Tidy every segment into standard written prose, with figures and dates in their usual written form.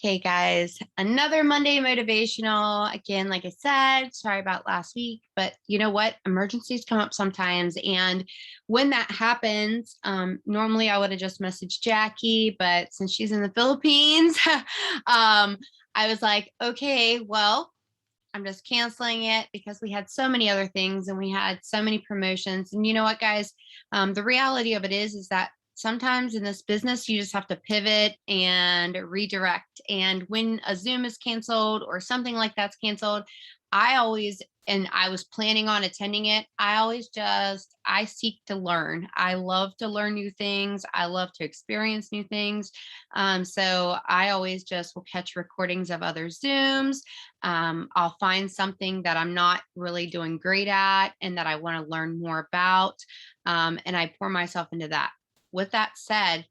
Hey guys, another Monday motivational. Again, like I said, sorry about last week, but you know what? Emergencies come up sometimes. And when that happens, normally I would have just messaged Jackie, but since she's in the Philippines, I was like, okay, well, I'm just canceling it because we had so many other things and we had so many promotions. And you know what, guys? The reality of it is that sometimes in this business, you just have to pivot and redirect. And when a Zoom is canceled or something like that's canceled, and I was planning on attending it, I seek to learn. I love to learn new things. I love to experience new things. So I always just will catch recordings of other Zooms. I'll find something that I'm not really doing great at and that I want to learn more about. And I pour myself into that. With that said,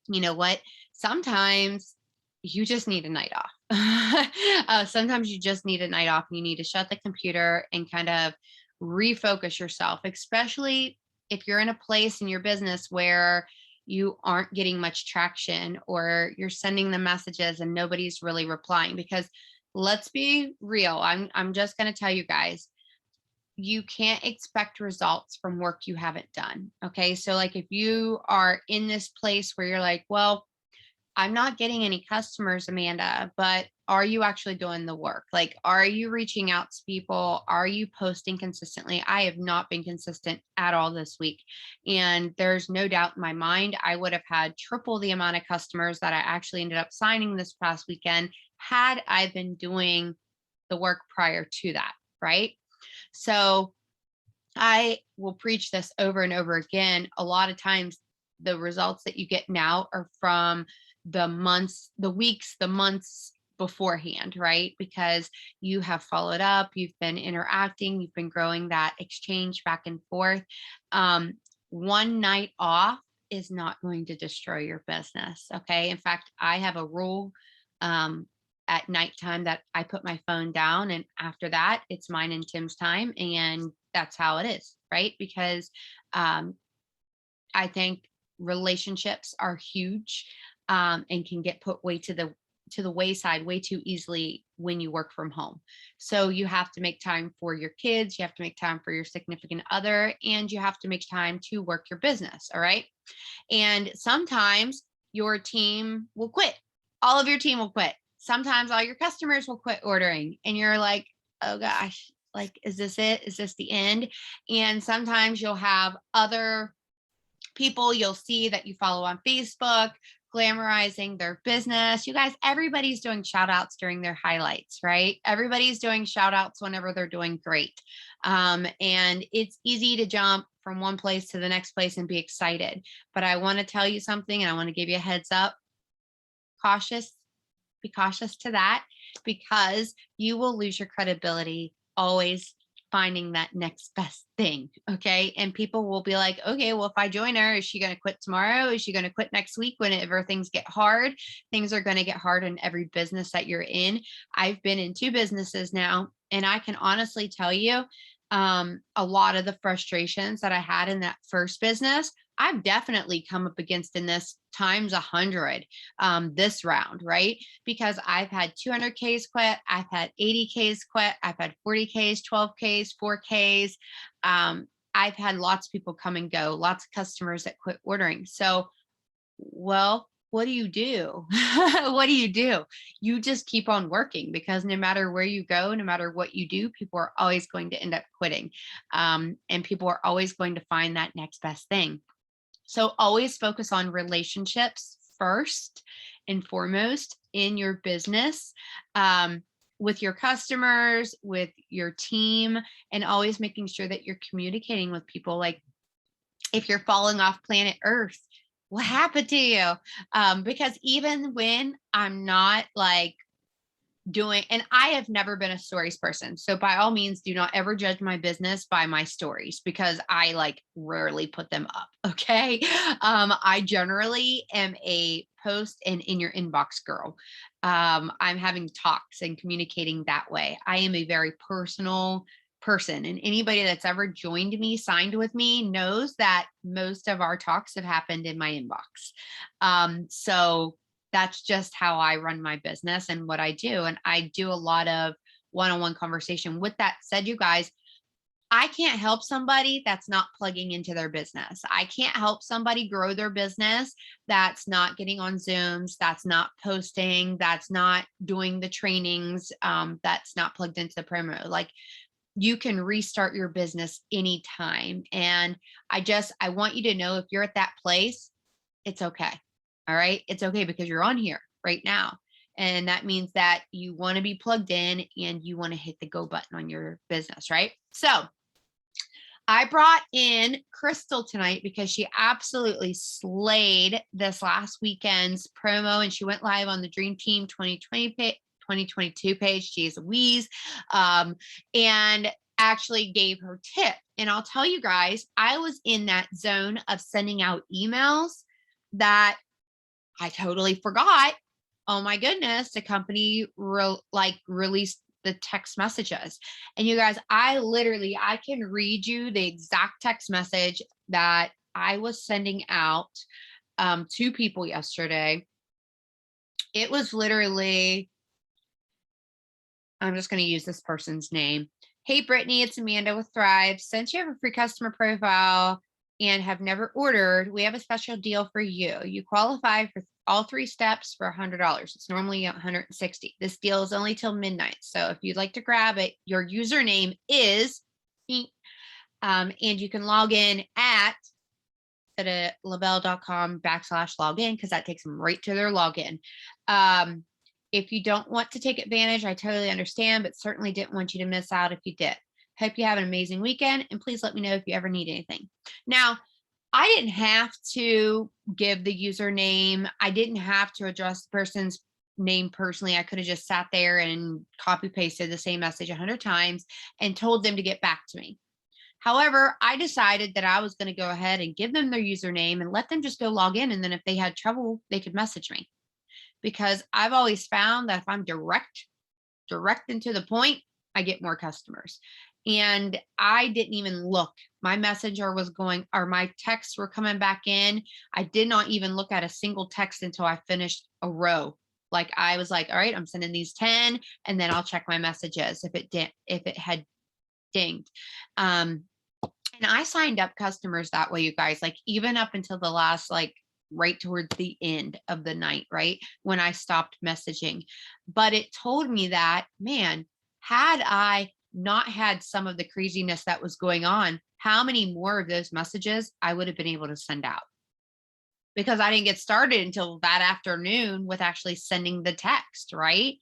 you know what? Sometimes you just need a night off. Sometimes you just need a night off and you need to shut the computer and kind of refocus yourself, especially if you're in a place in your business where you aren't getting much traction or you're sending the messages and nobody's really replying. Because let's be real, I'm just going to tell you guys, you can't expect results from work you haven't done. Okay. So, like, if you are in this place where you're like, well, I'm not getting any customers, Amanda, but are you actually doing the work? Like, are you reaching out to people? Are you posting consistently? I have not been consistent at all this week. And there's no doubt in my mind, I would have had triple the amount of customers that I actually ended up signing this past weekend had I been doing the work prior to that. Right. So I will preach this over and over again. A lot of times, the results that you get now are from the months, the weeks, the months beforehand, right? Because you have followed up, you've been interacting, you've been growing that exchange back and forth. One night off is not going to destroy your business. Okay. In fact, I have a rule at nighttime that I put my phone down, and after that, it's mine and Tim's time. And that's how it is, right? Because um, I think relationships are huge, and can get put way to the wayside way too easily when you work from home. So you have to make time for your kids, you have to make time for your significant other, and you have to make time to work your business. All right. And sometimes your team will quit. All of your team will quit. Sometimes all your customers will quit ordering, and you're like, oh gosh, like, is this it? Is this the end? And sometimes you'll have other people you'll see that you follow on Facebook glamorizing their business. You guys, everybody's doing shout outs during their highlights, right? Everybody's doing shout outs whenever they're doing great. And it's easy to jump from one place to the next place and be excited. But I want to tell you something and I want to give you a heads up. Cautious, be cautious to that, because you will lose your credibility always finding that next best thing. Okay. And people will be like, okay, well, if I join her, is she going to quit tomorrow? Is she going to quit next week? Whenever things get hard, things are going to get hard in every business that you're in. I've been in two businesses now, and I can honestly tell you, a lot of the frustrations that I had in that first business, I've definitely come up against in this times 100, this round, right? Because I've had 200Ks quit, I've had 80Ks quit, I've had 40Ks, 12Ks, 4Ks. I've had lots of people come and go, lots of customers that quit ordering. So, well, what do you do? What do you do? You just keep on working, because no matter where you go, no matter what you do, people are always going to end up quitting. And people are always going to find that next best thing. So always focus on relationships first and foremost in your business, with your customers, with your team, and always making sure that you're communicating with people. Like, if you're falling off planet Earth, what happened to you? Because even when I'm not like doing, and I have never been a stories person. So by all means, do not ever judge my business by my stories, because I like rarely put them up. Okay. I generally am a post and in your inbox girl. I'm having talks and communicating that way. I am a very personal person, and anybody that's ever joined me, signed with me, knows that most of our talks have happened in my inbox. So that's just how I run my business and what I do. And I do a lot of one-on-one conversation. With that said, you guys, I can't help somebody that's not plugging into their business. I can't help somebody grow their business that's not getting on Zooms, that's not posting, that's not doing the trainings, that's not plugged into the promo. Like, you can restart your business anytime. And I want you to know, if you're at that place, it's okay. All right. It's okay, because you're on here right now. And that means that you want to be plugged in and you want to hit the go button on your business, right? So I brought in Krystle tonight because she absolutely slayed this last weekend's promo, and she went live on the Dream Team 2022 page. She's a wheeze, and actually gave her tip. And I'll tell you guys, I was in that zone of sending out emails that I totally forgot. Oh my goodness, the company released the text messages. And you guys, I can read you the exact text message that I was sending out to people yesterday. It was literally, I'm just going to use this person's name. Hey, Brittany, it's Amanda with Thrive. Since you have a free customer profile and have never ordered, we have a special deal for you. You qualify for all 3 steps for $100. It's normally $160. This deal is only till midnight. So if you'd like to grab it, your username is, and you can log in at labelle.com/login, because that takes them right to their login. If you don't want to take advantage, I totally understand, but certainly didn't want you to miss out if you did. Hope you have an amazing weekend, and please let me know if you ever need anything. Now, I didn't have to give the username. I didn't have to address the person's name personally. I could have just sat there and copy pasted the same message 100 times and told them to get back to me. However, I decided that I was going to go ahead and give them their username and let them just go log in. And then if they had trouble, they could message me. Because I've always found that if I'm direct and to the point, I get more customers. And I didn't even look. My messenger was going, or my texts were coming back in. I did not even look at a single text until I finished a row. Like, I was like, all right, I'm sending these 10, and then I'll check my messages if it had dinged. And I signed up customers that way, you guys, like even up until the last, like right towards the end of the night, right? When I stopped messaging. But it told me that, man, had I not had some of the craziness that was going on, how many more of those messages I would have been able to send out. Because I didn't get started until that afternoon with actually sending the text, right?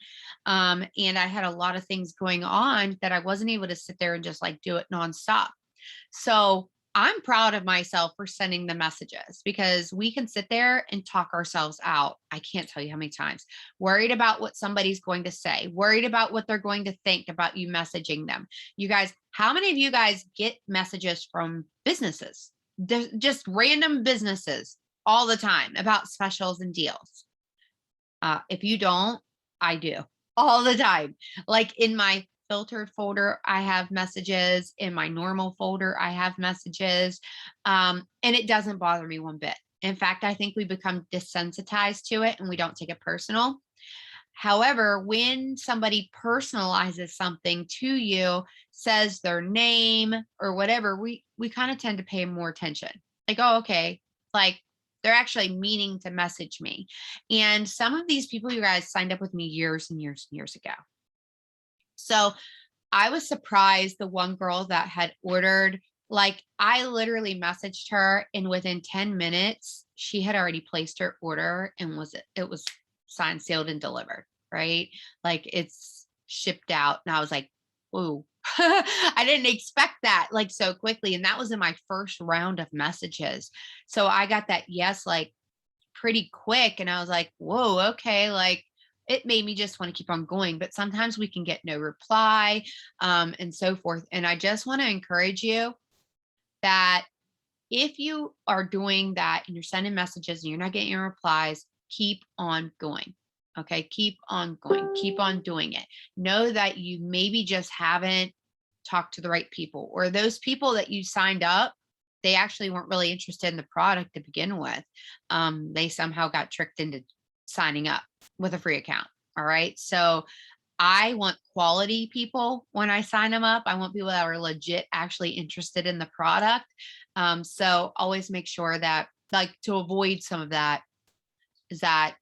And I had a lot of things going on that I wasn't able to sit there and just like do it nonstop. So I'm proud of myself for sending the messages, because we can sit there and talk ourselves out. I can't tell you how many times. Worried about what somebody's going to say, worried about what they're going to think about you messaging them. You guys, how many of you guys get messages from businesses, just random businesses all the time about specials and deals? If you don't, I do all the time. Like in my filtered folder, I have messages. In my normal folder, I have messages. And it doesn't bother me one bit. In fact, I think we become desensitized to it and we don't take it personal. However, when somebody personalizes something to you, says their name or whatever, we kind of tend to pay more attention. Like, oh, okay, like they're actually meaning to message me. And some of these people, you guys, signed up with me years and years and years ago. So I was surprised, the one girl that had ordered, like I literally messaged her and within 10 minutes, she had already placed her order and it was signed, sealed, and delivered, right? Like it's shipped out. And I was like, whoa, I didn't expect that like so quickly. And that was in my first round of messages. So I got that yes, like pretty quick. And I was like, whoa, okay. Like it made me just want to keep on going. But sometimes we can get no reply and so forth. And I just want to encourage you that if you are doing that and you're sending messages and you're not getting your replies, keep on going. Okay. Keep on going. Keep on doing it. Know that you maybe just haven't talked to the right people, or those people that you signed up, they actually weren't really interested in the product to begin with. They somehow got tricked into signing up with a free account. All right. So I want quality people when I sign them up. I want people that are legit actually interested in the product. So always make sure that, like, to avoid some of that, is that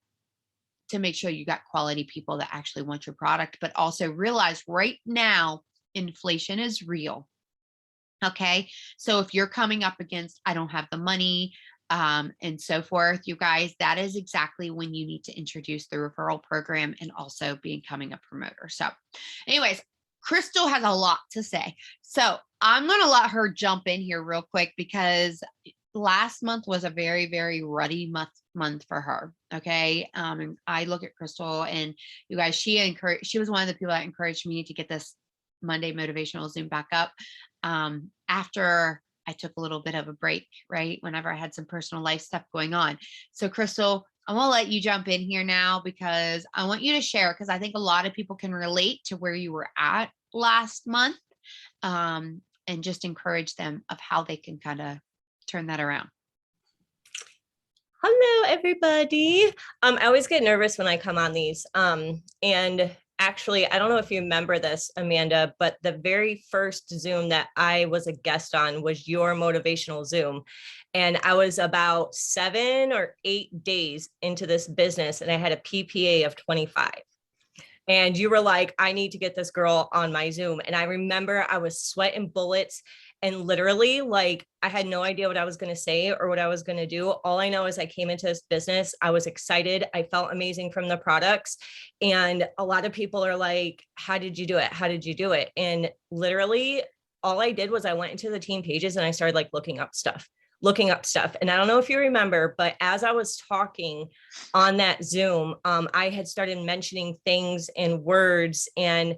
to make sure you got quality people that actually want your product, but also realize right now, inflation is real. Okay. So if you're coming up against, I don't have the money, and so forth, you guys, that is exactly when you need to introduce the referral program and also becoming a promoter. So, anyways, Krystle has a lot to say. So I'm going to let her jump in here real quick because last month was a very, very ruddy month for her. Okay. And I look at Krystle, and you guys, she was one of the people that encouraged me to get this Monday motivational Zoom back up. After I took a little bit of a break, right? Whenever I had some personal life stuff going on. So Krystle, I'm going to let you jump in here now because I want you to share, because I think a lot of people can relate to where you were at last month, and just encourage them of how they can kind of turn that around. Hello, everybody. I always get nervous when I come on these. And actually, I don't know if you remember this, Amanda, but the very first Zoom that I was a guest on was your motivational Zoom. And I was about 7 or 8 days into this business, and I had a PPA of 25. And you were like, I need to get this girl on my Zoom. And I remember I was sweating bullets, and literally, like, I had no idea what I was going to say or what I was going to do. All I know is I came into this business. I was excited. I felt amazing from the products. And a lot of people are like, how did you do it? How did you do it? And literally all I did was I went into the team pages and I started like looking up stuff. And I don't know if you remember, but as I was talking on that Zoom, I had started mentioning things and words and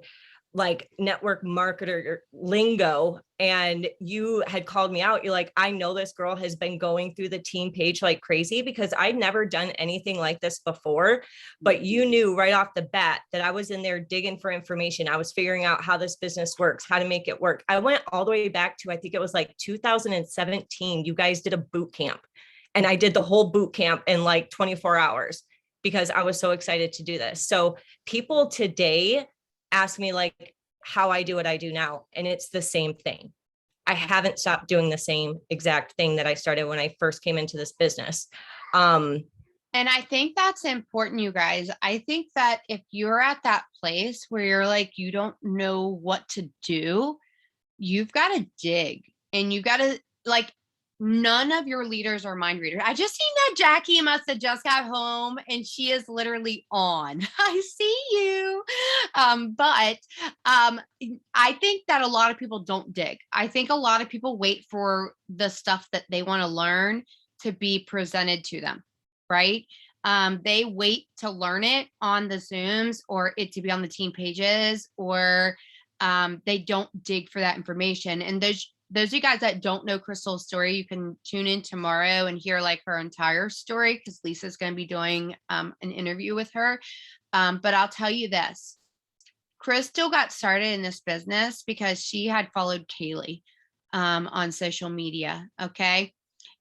like network marketer lingo, and you had called me out. You're like, I know this girl has been going through the team page like crazy, because I'd never done anything like this before, but you knew right off the bat that I was in there digging for information. I was figuring out how this business works, how to make it work. I went all the way back to, I think it was like 2017. You guys did a boot camp, and I did the whole boot camp in like 24 hours because I was so excited to do this. So people today ask me like how I do what I do now, and it's the same thing. I haven't stopped doing the same exact thing that I started when I first came into this business. And I think that's important, you guys. I think that if you're at that place where you're like, you don't know what to do, you've got to dig, and you've got to, like, none of your leaders are mind readers. I just seen that Jackie must have just got home, and she is literally on. I see you. But I think that a lot of people don't dig. I think a lot of people wait for the stuff that they want to learn to be presented to them, right? They wait to learn it on the Zooms or it to be on the team pages, or they don't dig for that information. And those of you guys that don't know Krystle's story, you can tune in tomorrow and hear like her entire story, because Lisa's going to be doing an interview with her. But I'll tell you this, Krystle got started in this business because she had followed Kaylee on social media. Okay.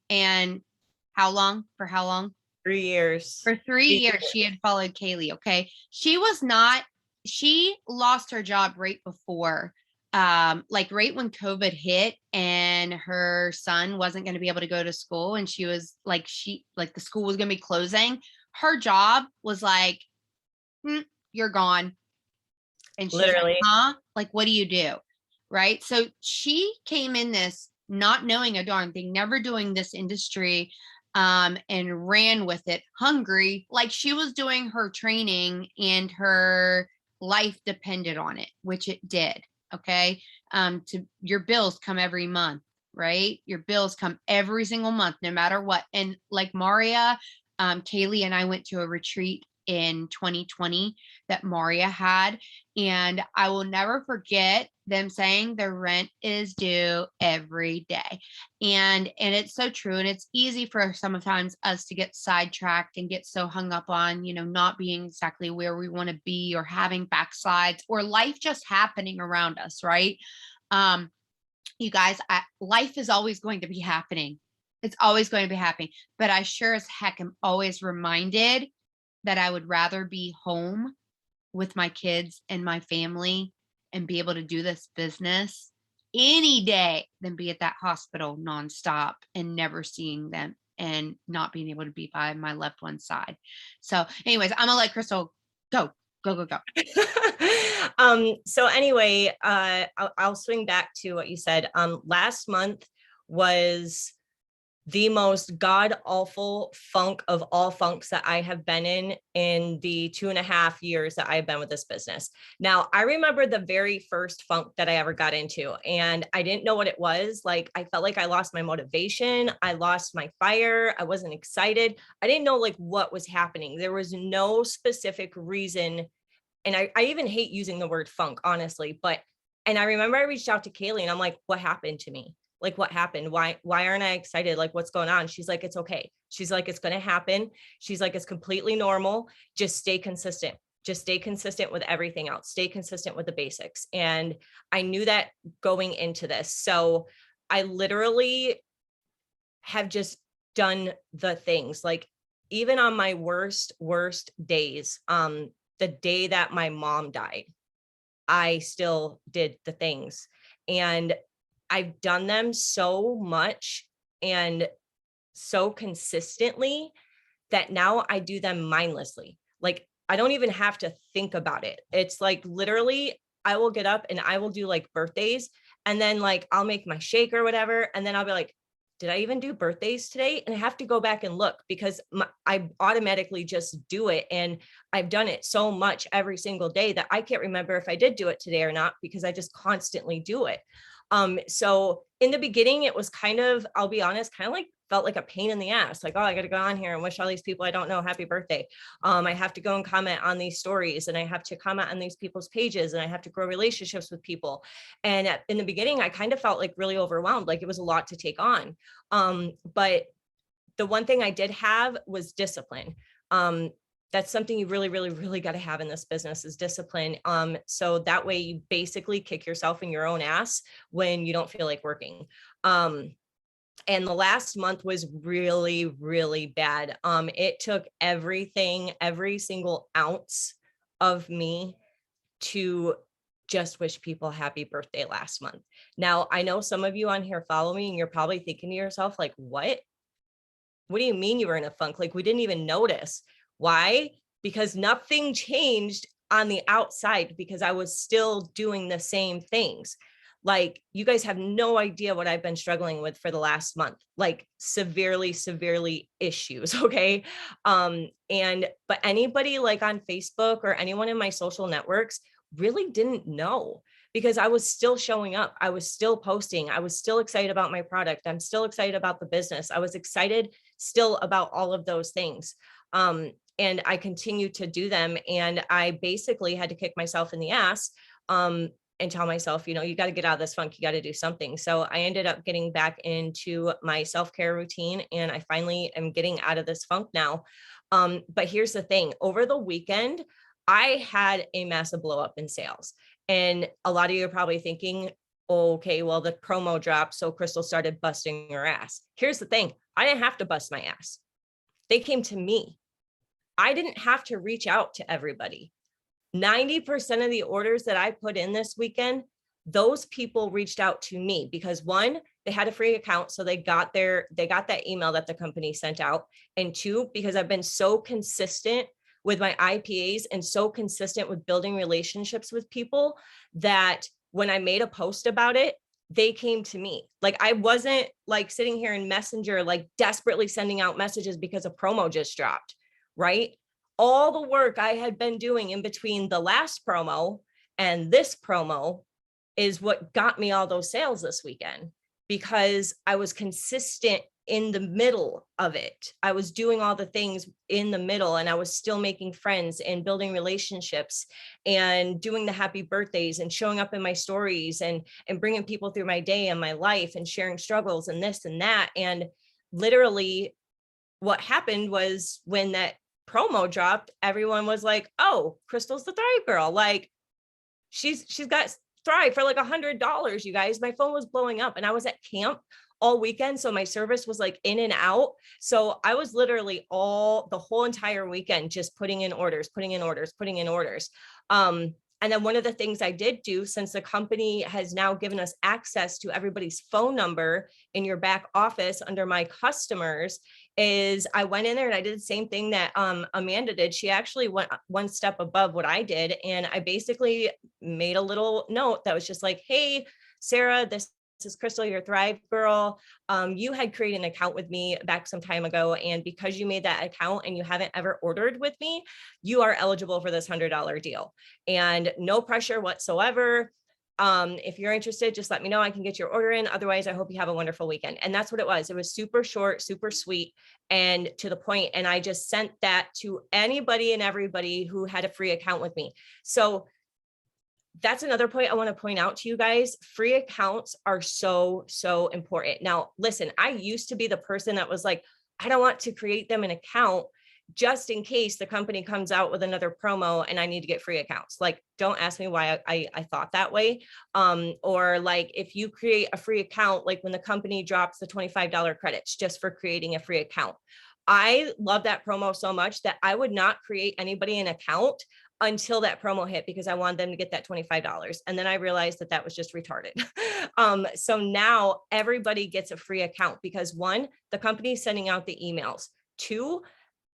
And how long? For how long? 3 years. For 3 years, she had followed Kaylee. Okay. She lost her job right before, like right when COVID hit and her son wasn't going to be able to go to school. And she was like, the school was going to be closing. Her job was like, you're gone. And she's Literally. like, huh? Like, what do you do? Right. So she came in this not knowing a darn thing, never doing this industry, and ran with it hungry, like she was doing her training and her life depended on it, which it did. Okay. To your bills come every month, right? Your bills come every single month, no matter what. And like Maria, Kaylee and I went to a retreat in 2020 that Maria had. And I will never forget them saying the rent is due every day. And it's so true. And it's easy for sometimes us to get sidetracked and get so hung up on, not being exactly where we want to be, or having backslides, or life just happening around us, right? You guys, life is always going to be happening. It's always going to be happening. But I sure as heck am always reminded that I would rather be home with my kids and my family and be able to do this business any day than be at that hospital nonstop and never seeing them and not being able to be by my loved one's side. So, anyways, I'm gonna let Krystle go, go, go, go. So anyway, I'll swing back to what you said. Last month was the most god awful funk of all funks that I have been in the 2.5 years that I've been with this business. Now, I remember the very first funk that I ever got into, and I didn't know what it was. Like, I felt like I lost my motivation. I lost my fire. I wasn't excited. I didn't know like what was happening. There was no specific reason. And I even hate using the word funk, honestly, and I remember I reached out to Kaylee and I'm like, what happened to me? Like, what happened? Why aren't I excited? Like, what's going on? She's like, it's okay. She's like, it's going to happen. She's like, it's completely normal. Just stay consistent. Just stay consistent with everything else. Stay consistent with the basics. And I knew that going into this. So I literally have just done the things, like even on my worst days, the day that my mom died, I still did the things. And I've done them so much and so consistently that now I do them mindlessly. Like, I don't even have to think about it. It's like literally I will get up and I will do like birthdays, and then like I'll make my shake or whatever. And then I'll be like, did I even do birthdays today? And I have to go back and look because I automatically just do it. And I've done it so much every single day that I can't remember if I did do it today or not, because I just constantly do it. So in the beginning, it was kind of, I'll be honest, kind of like felt like a pain in the ass. Like, oh, I got to go on here and wish all these people I don't know happy birthday. I have to go and comment on these stories, and I have to comment on these people's pages, and I have to grow relationships with people. And in the beginning, I kind of felt like really overwhelmed. Like it was a lot to take on. But the one thing I did have was discipline. That's something you really got to have in this business is discipline. So that way you basically kick yourself in your own ass when you don't feel like working. And the last month was really bad. It took everything, every single ounce of me to just wish people happy birthday last month. Now, I know some of you on here follow me and you're probably thinking to yourself, like, what do you mean you were in a funk? Like, we didn't even notice. Why? Because nothing changed on the outside, because I was still doing the same things. Like, you guys have no idea what I've been struggling with for the last month, like severely issues. Okay. But anybody like on Facebook or anyone in my social networks really didn't know, because I was still showing up. I was still posting. I was still excited about my product. I'm still excited about the business. I was excited still about all of those things. And I continued to do them. And I basically had to kick myself in the ass, and tell myself, you got to get out of this funk. You got to do something. So I ended up getting back into my self-care routine, and I finally am getting out of this funk now. But here's the thing. Over the weekend, I had a massive blow up in sales. And a lot of you are probably thinking, okay, well, the promo dropped, so Krystle started busting her ass. Here's the thing. I didn't have to bust my ass. They came to me. I didn't have to reach out to everybody. 90% of the orders that I put in this weekend, those people reached out to me because, one, they had a free account, so they got that email that the company sent out. And two, because I've been so consistent with my IPAs and so consistent with building relationships with people that when I made a post about it, they came to me. Like, I wasn't like sitting here in Messenger, like desperately sending out messages because a promo just dropped, right? All the work I had been doing in between the last promo and this promo is what got me all those sales this weekend, because I was consistent in the middle of it. I was doing all the things in the middle, and I was still making friends and building relationships and doing the happy birthdays and showing up in my stories and bringing people through my day and my life and sharing struggles and this and that. And literally what happened was, when that promo dropped, everyone was like, oh, Krystle's the Thrive girl. Like, she's got Thrive for like $100, you guys. My phone was blowing up, and I was at camp all weekend. So my service was like in and out. So I was literally the whole entire weekend, just putting in orders. And then one of the things I did do, since the company has now given us access to everybody's phone number in your back office under my customers, is I went in there and I did the same thing that Amanda did. She actually went one step above what I did. And I basically made a little note that was just like, hey, Sarah, this is Krystle, your Thrive girl. You had created an account with me back some time ago. And because you made that account and you haven't ever ordered with me, you are eligible for this $100 deal, and no pressure whatsoever. If you're interested, just let me know. I can get your order in. Otherwise, I hope you have a wonderful weekend. And that's what it was. It was super short, super sweet, and to the point. And I just sent that to anybody and everybody who had a free account with me. So that's another point I want to point out to you guys. Free accounts are so, so important. Now, listen, I used to be the person that was like, I don't want to create them an account just in case the company comes out with another promo and I need to get free accounts. Like, don't ask me why I thought that way. Or like, if you create a free account, like when the company drops the $25 credits just for creating a free account. I love that promo so much that I would not create anybody an account until that promo hit, because I wanted them to get that $25. And then I realized that that was just retarded. So now everybody gets a free account because, one, the company is sending out the emails. Two,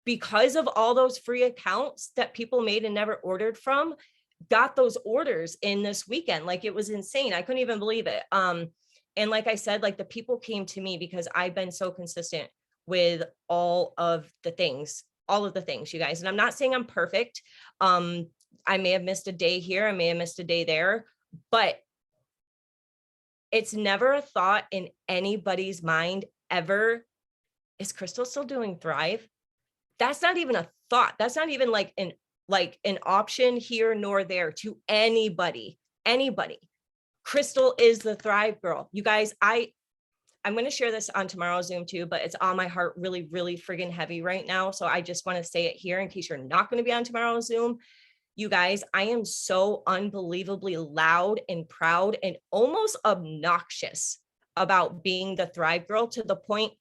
because of all those free accounts that people made and never ordered from, got those orders in this weekend. Like, it was insane. I couldn't even believe it. And like I said, like, the people came to me because I've been so consistent with all of the things, you guys. And I'm not saying I'm perfect. I may have missed a day here. I may have missed a day there, but it's never a thought in anybody's mind ever, is Krystle still doing Thrive? That's not even a thought. That's not even like an option here nor there to anybody. Krystle is the Thrive girl. You guys, I'm going to share this on tomorrow's Zoom too, but it's on my heart really, really friggin' heavy right now. So I just want to say it here in case you're not going to be on tomorrow's Zoom. You guys, I am so unbelievably loud and proud and almost obnoxious about being the Thrive girl, to the point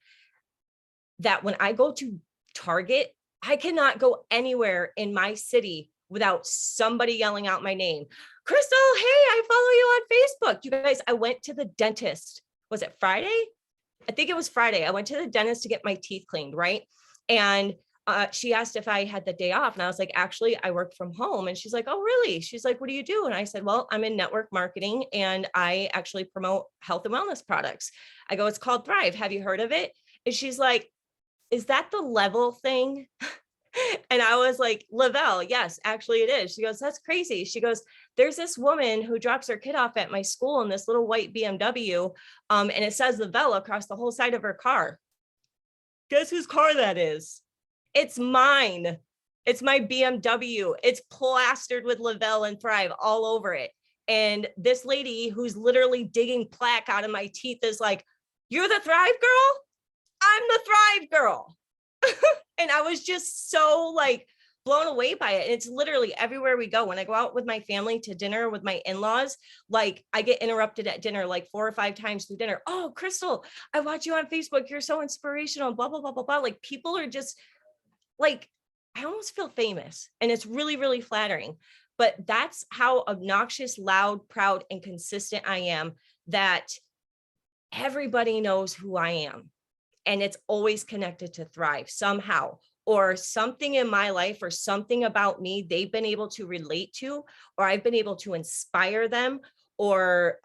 that when I go to Target, I cannot go anywhere in my city without somebody yelling out my name. Krystle, hey, I follow you on Facebook. You guys, I went to the dentist. Was it Friday? I think it was Friday. I went to the dentist to get my teeth cleaned, right? And she asked if I had the day off. And I was like, actually, I work from home. And she's like, oh, really? She's like, what do you do? And I said, well, I'm in network marketing and I actually promote health and wellness products. I go, it's called Thrive. Have you heard of it? And she's like, is that the level thing? And I was like, Lavelle, yes, actually it is. She goes, that's crazy. She goes, there's this woman who drops her kid off at my school in this little white BMW. And it says Lavelle across the whole side of her car. Guess whose car that is? It's mine. It's my BMW. It's plastered with Lavelle and Thrive all over it. And this lady who's literally digging plaque out of my teeth is like, you're the Thrive girl? I'm the Thrive girl. And I was just so like blown away by it. And it's literally everywhere we go. When I go out with my family to dinner with my in-laws, like I get interrupted at dinner like 4 or 5 times through dinner. Oh, Krystle, I watch you on Facebook. You're so inspirational, blah, blah, blah, blah, blah. Like, people are just like, I almost feel famous, and it's really, really flattering. But that's how obnoxious, loud, proud, and consistent I am, that everybody knows who I am. And it's always connected to Thrive somehow, or something in my life, or something about me they've been able to relate to, or I've been able to inspire them, or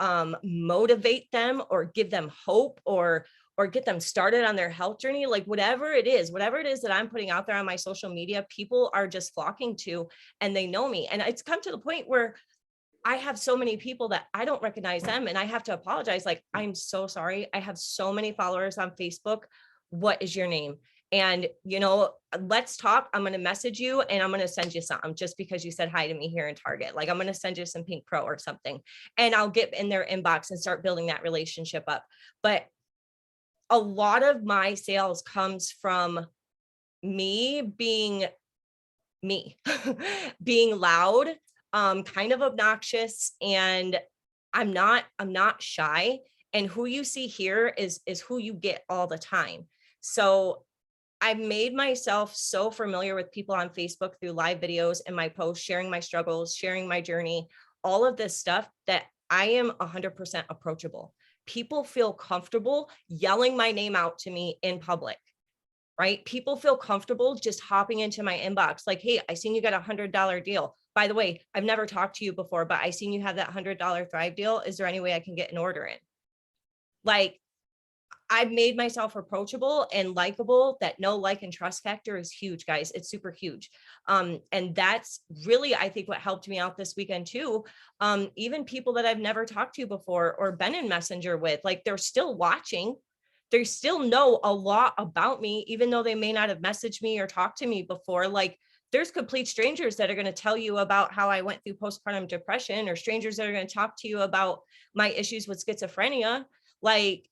motivate them, or give them hope, or get them started on their health journey. Like, whatever it is that I'm putting out there on my social media, people are just flocking to, and they know me. And it's come to the point where I have so many people that I don't recognize them, and I have to apologize. Like, I'm so sorry. I have so many followers on Facebook. What is your name? And, let's talk. I'm going to message you and I'm going to send you something just because you said hi to me here in Target. Like, I'm going to send you some Pink Pro or something, and I'll get in their inbox and start building that relationship up. But a lot of my sales comes from me being me, being loud, kind of obnoxious, and I'm not shy. and who you see here is who you get all the time. So I've made myself so familiar with people on Facebook through live videos and my posts, sharing my struggles, sharing my journey, all of this stuff, that I am 100% approachable. People feel comfortable yelling my name out to me in public, right? People feel comfortable just hopping into my inbox like, hey, I seen you got $100 deal. By the way, I've never talked to you before, but I seen you have that $100 Thrive deal. Is there any way I can get an order in? Like, I've made myself approachable and likable. That no like and trust factor is huge, guys. It's super huge. And that's really, I think, what helped me out this weekend too. Even people that I've never talked to before or been in Messenger with, like, they're still watching. They still know a lot about me, even though they may not have messaged me or talked to me before. Like, there's complete strangers that are going to tell you about how I went through postpartum depression, or strangers that are going to talk to you about my issues with schizophrenia. Like,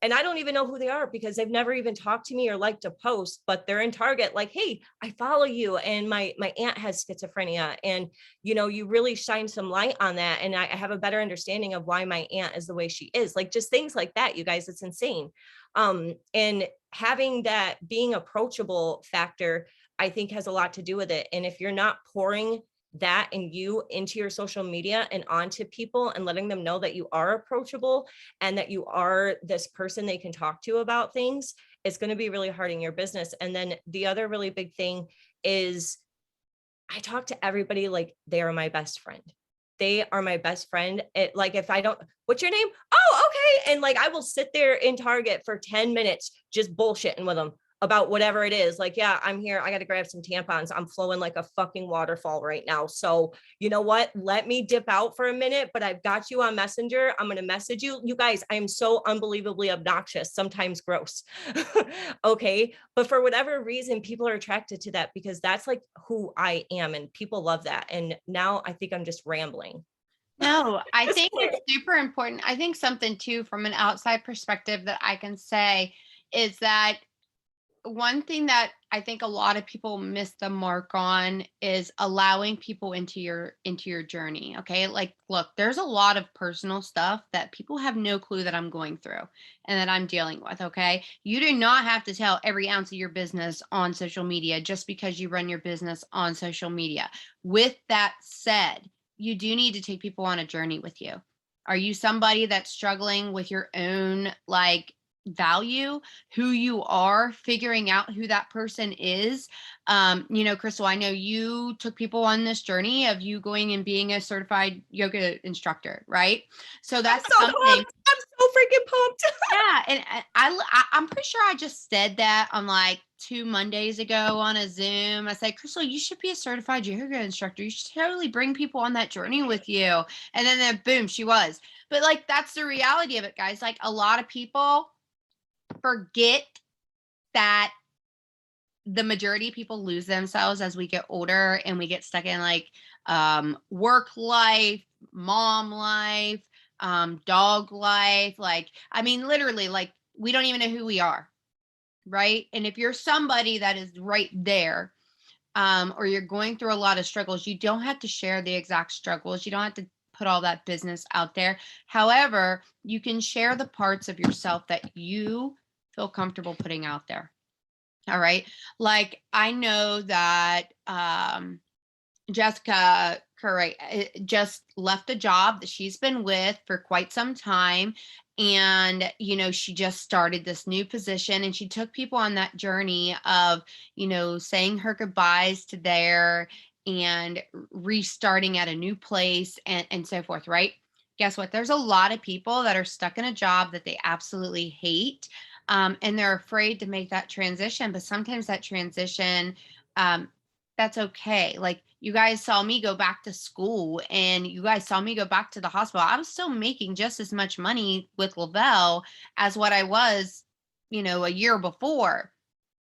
and I don't even know who they are because they've never even talked to me or liked a post, but they're in Target like, hey, I follow you, and my aunt has schizophrenia, and you really shine some light on that, and I have a better understanding of why my aunt is the way she is. Like, just things like that, you guys. It's insane. And having that being approachable factor, I think, has a lot to do with it. And if you're not pouring that and you into your social media and onto people and letting them know that you are approachable and that you are this person they can talk to about things, it's going to be really hard in your business. And then the other really big thing is, I talk to everybody like they are my best friend. They are my best friend. Like, if I don't, what's your name? Oh, okay. And like, I will sit there in Target for 10 minutes just bullshitting with them about whatever it is. Like, yeah, I'm here. I got to grab some tampons. I'm flowing like a fucking waterfall right now. So you know what? Let me dip out for a minute, but I've got you on Messenger. I'm going to message you. You guys, I am so unbelievably obnoxious, sometimes gross. Okay. But for whatever reason, people are attracted to that because that's like who I am, and people love that. And now I think I'm just rambling. No, I think it's super important. I think something too, from an outside perspective, that I can say is that one thing that I think a lot of people miss the mark on is allowing people into your journey. Okay. Like, look, there's a lot of personal stuff that people have no clue that I'm going through and that I'm dealing with. Okay. You do not have to tell every ounce of your business on social media just because you run your business on social media. With that said, you do need to take people on a journey with you. Are you somebody that's struggling with your own, like, value, who you are, figuring out who that person is? Krystle, I know you took people on this journey of you going and being a certified yoga instructor, right? So that's I'm so something. pumped. I'm so freaking pumped. Yeah, and I'm pretty sure I just said that on like 2 Mondays ago on a Zoom. I said, Krystle, you should be a certified yoga instructor. You should totally bring people on that journey with you. And then boom, she was. But like, that's the reality of it, guys. Like, a lot of people forget that the majority of people lose themselves as we get older and we get stuck in like work life, mom life, dog life. Like, I mean, literally, like, we don't even know who we are. Right. And if you're somebody that is right there, or you're going through a lot of struggles, you don't have to share the exact struggles. You don't have to put all that business out there. However, you can share the parts of yourself that you feel comfortable putting out there. All right. Like, I know that Jessica Curry just left a job that she's been with for quite some time. And, she just started this new position, and she took people on that journey of, saying her goodbyes to there and restarting at a new place and so forth. Right. Guess what? There's a lot of people that are stuck in a job that they absolutely hate. And they're afraid to make that transition. But sometimes that transition, that's okay. Like, you guys saw me go back to school, and you guys saw me go back to the hospital. I was still making just as much money with Lavelle as what I was, a year before.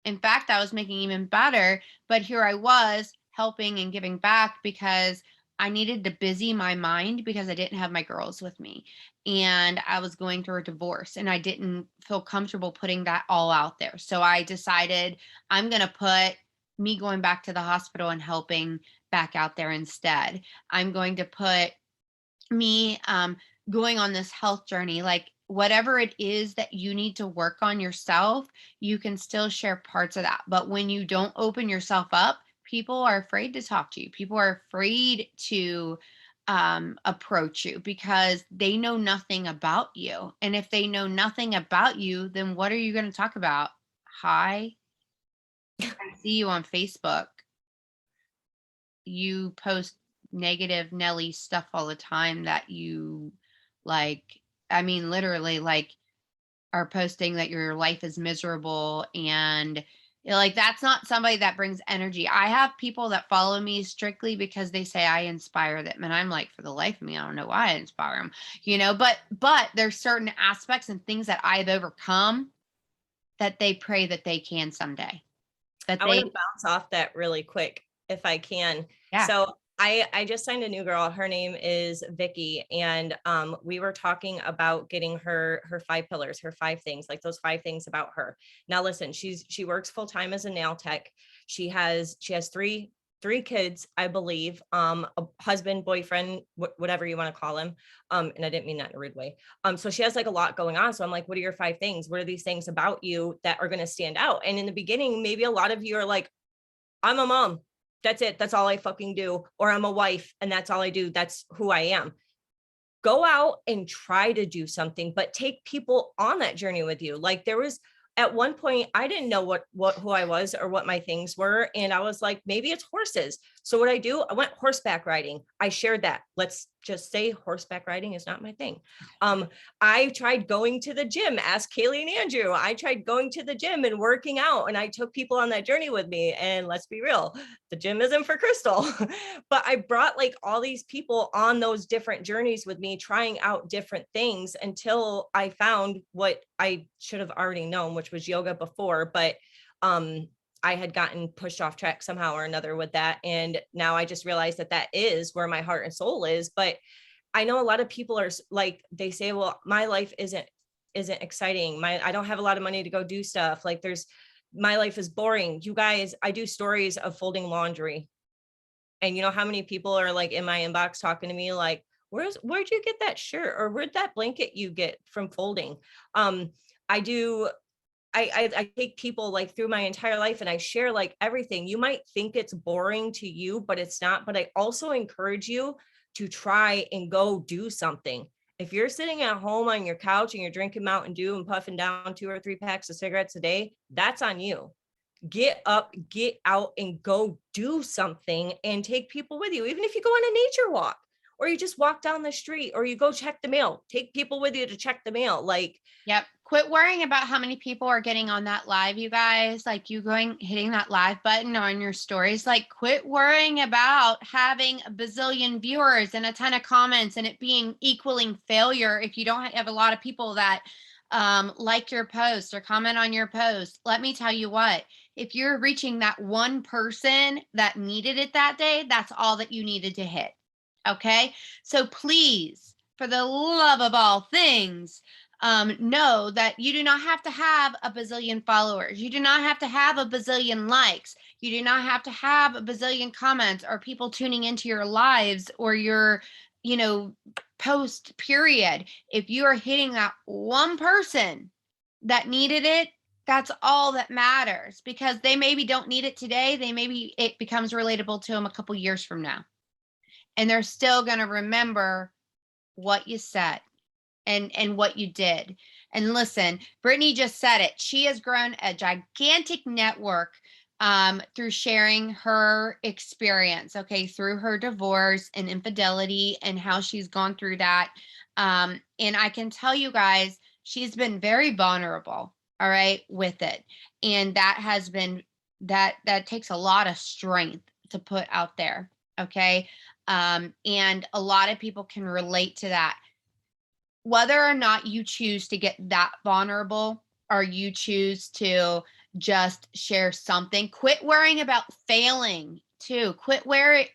In fact, I was making even better, but here I was helping and giving back because I needed to busy my mind because I didn't have my girls with me. And I was going through a divorce, and I didn't feel comfortable putting that all out there. So I decided I'm going to put me going back to the hospital and helping back out there instead. I'm going to put me going on this health journey. Like, whatever it is that you need to work on yourself, you can still share parts of that. But when you don't open yourself up, people are afraid to talk to you. People are afraid to approach you because they know nothing about you. And if they know nothing about you, then what are you going to talk about? Hi, I see you on Facebook. You post negative Nelly stuff all the time that you like, I mean, literally, like, are posting that your life is miserable, and like, that's not somebody that brings energy. I have people that follow me strictly because they say I inspire them, and I'm like, for the life of me, I don't know why I inspire them, but there's certain aspects and things that I've overcome that they pray that they can someday, that I want to they bounce off that really quick if I can. yeah. So I just signed a new girl. Her name is Vicky. And we were talking about getting her 5 pillars, her 5 things, like those 5 things about her. Now listen, she works full time as a nail tech. She has three kids, I believe, a husband, boyfriend, whatever you want to call him. And I didn't mean that in a rude way. So she has like a lot going on. So I'm like, what are your 5 things? What are these things about you that are going to stand out? And in the beginning, maybe a lot of you are like, I'm a mom. That's it. That's all I fucking do. Or I'm a wife and that's all I do. That's who I am. Go out and try to do something, but take people on that journey with you. Like there was at one point, I didn't know who I was or what my things were. And I was like, maybe it's horses. So what I do, I went horseback riding. I shared that. Let's just say horseback riding is not my thing. I tried going to the gym, ask Kaylee and Andrew. I tried going to the gym and working out, and I took people on that journey with me. And let's be real, the gym isn't for Krystle, but I brought like all these people on those different journeys with me, trying out different things until I found what I should have already known, which was yoga before, but I had gotten pushed off track somehow or another with that. And now I just realized that that is where my heart and soul is. But I know a lot of people are like, they say, well, my life isn't exciting. I don't have a lot of money to go do stuff. Like my life is boring. You guys, I do stories of folding laundry. And you know how many people are like in my inbox talking to me like, where'd you get that shirt? Or where'd that blanket you get from folding? I do I take people like through my entire life and I share like everything. You might think it's boring to you, but it's not. But I also encourage you to try and go do something. If you're sitting at home on your couch and you're drinking Mountain Dew and puffing down 2 or 3 packs of cigarettes a day, that's on you. Get up, get out and go do something and take people with you. Even if you go on a nature walk or you just walk down the street or you go check the mail, take people with you to check the mail. Like, Yep. Quit worrying about how many people are getting on that live, you guys. Like you hitting that live button on your stories. Like quit worrying about having a bazillion viewers and a ton of comments and it being equaling failure if you don't have a lot of people that like your post or comment on your post. Let me tell you what, if you're reaching that one person that needed it that day, that's all that you needed to hit. Okay. So please, for the love of all things, know that you do not have to have a bazillion followers. You do not have to have a bazillion likes. You do not have to have a bazillion comments or people tuning into your lives or your, post, period. If you are hitting that one person that needed it, that's all that matters because they maybe don't need it today. Maybe it becomes relatable to them a couple years from now. And they're still going to remember what you said and what you did. And listen, Brittany just said it. She has grown a gigantic network through sharing her experience, okay, through her divorce and infidelity and how she's gone through that. And I can tell you guys, she's been very vulnerable, all right, with it. And that has been, that takes a lot of strength to put out there, okay? And a lot of people can relate to that. Whether or not you choose to get that vulnerable or you choose to just share something, quit worrying about failing too.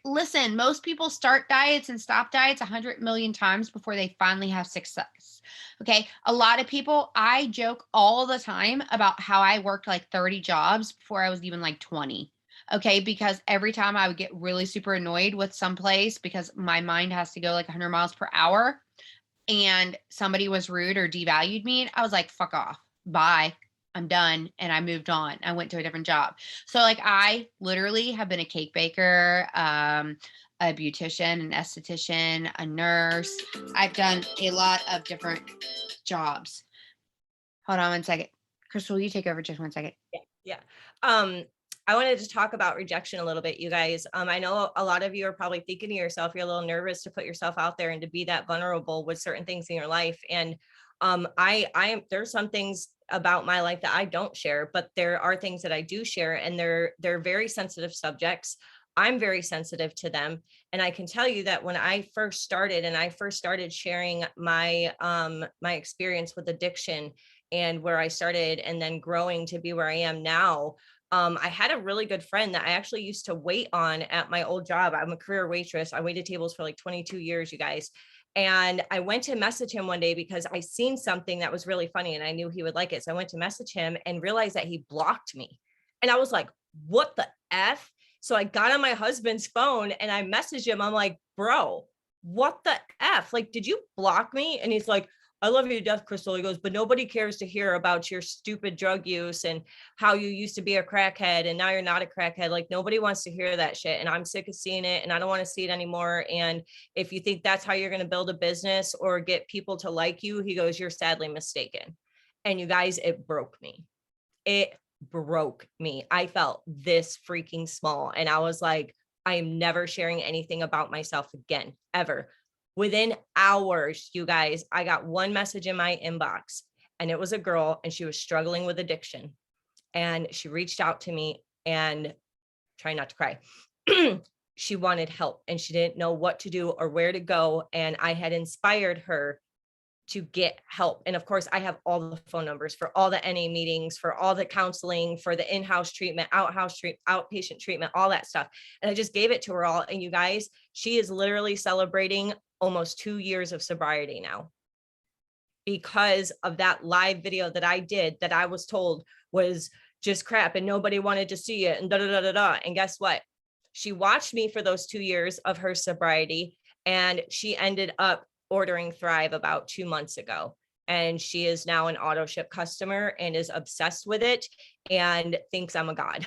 Listen, most people start diets and stop diets 100 million times before they finally have success. Okay. A lot of people, I joke all the time about how I worked like 30 jobs before I was even like 20. Okay. Because every time I would get really super annoyed with some place because my mind has to go like 100 miles per hour, and somebody was rude or devalued me, I was like, fuck off, bye, I'm done. And I moved on. I went to a different job. So like I literally have been a cake baker, a beautician, an esthetician, a nurse. I've done a lot of different jobs. Hold on one second. Krystle, will you take over just 1 second? Yeah. I wanted to talk about rejection a little bit, you guys. I know a lot of you are probably thinking to yourself, you're a little nervous to put yourself out there and to be that vulnerable with certain things in your life. And I am, there's some things about my life that I don't share, but there are things that I do share, and they're very sensitive subjects. I'm very sensitive to them. And I can tell you that when I first started sharing my my experience with addiction and where I started and then growing to be where I am now, I had a really good friend that I actually used to wait on at my old job. I'm a career waitress. I waited tables for like 22 years, you guys. And I went to message him one day because I seen something that was really funny and I knew he would like it. So I went to message him and realized that he blocked me. And I was like, what the F? So I got on my husband's phone and I messaged him. I'm like, bro, what the F? Like, did you block me? And he's like, I love you to death, Krystle. He goes, but nobody cares to hear about your stupid drug use and how you used to be a crackhead and now you're not a crackhead. Like, nobody wants to hear that shit. And I'm sick of seeing it and I don't want to see it anymore. And if you think that's how you're going to build a business or get people to like you, he goes, you're sadly mistaken. And you guys, it broke me. It broke me. I felt this freaking small. And I was like, I am never sharing anything about myself again, ever. Within hours, you guys, I got one message in my inbox and it was a girl and she was struggling with addiction. And she reached out to me and try not to cry. She wanted help and she didn't know what to do or where to go. And I had inspired her to get help. And of course, I have all the phone numbers for all the NA meetings, for all the counseling, for the in-house treatment, outpatient treatment, all that stuff. And I just gave it to her all. And you guys, she is literally celebrating almost 2 years of sobriety now because of that live video that I did that I was told was just crap and nobody wanted to see it and da da da da da. And guess what? She watched me for those 2 years of her sobriety and she ended up ordering Thrive about 2 months ago. And she is now an auto ship customer and is obsessed with it and thinks I'm a god.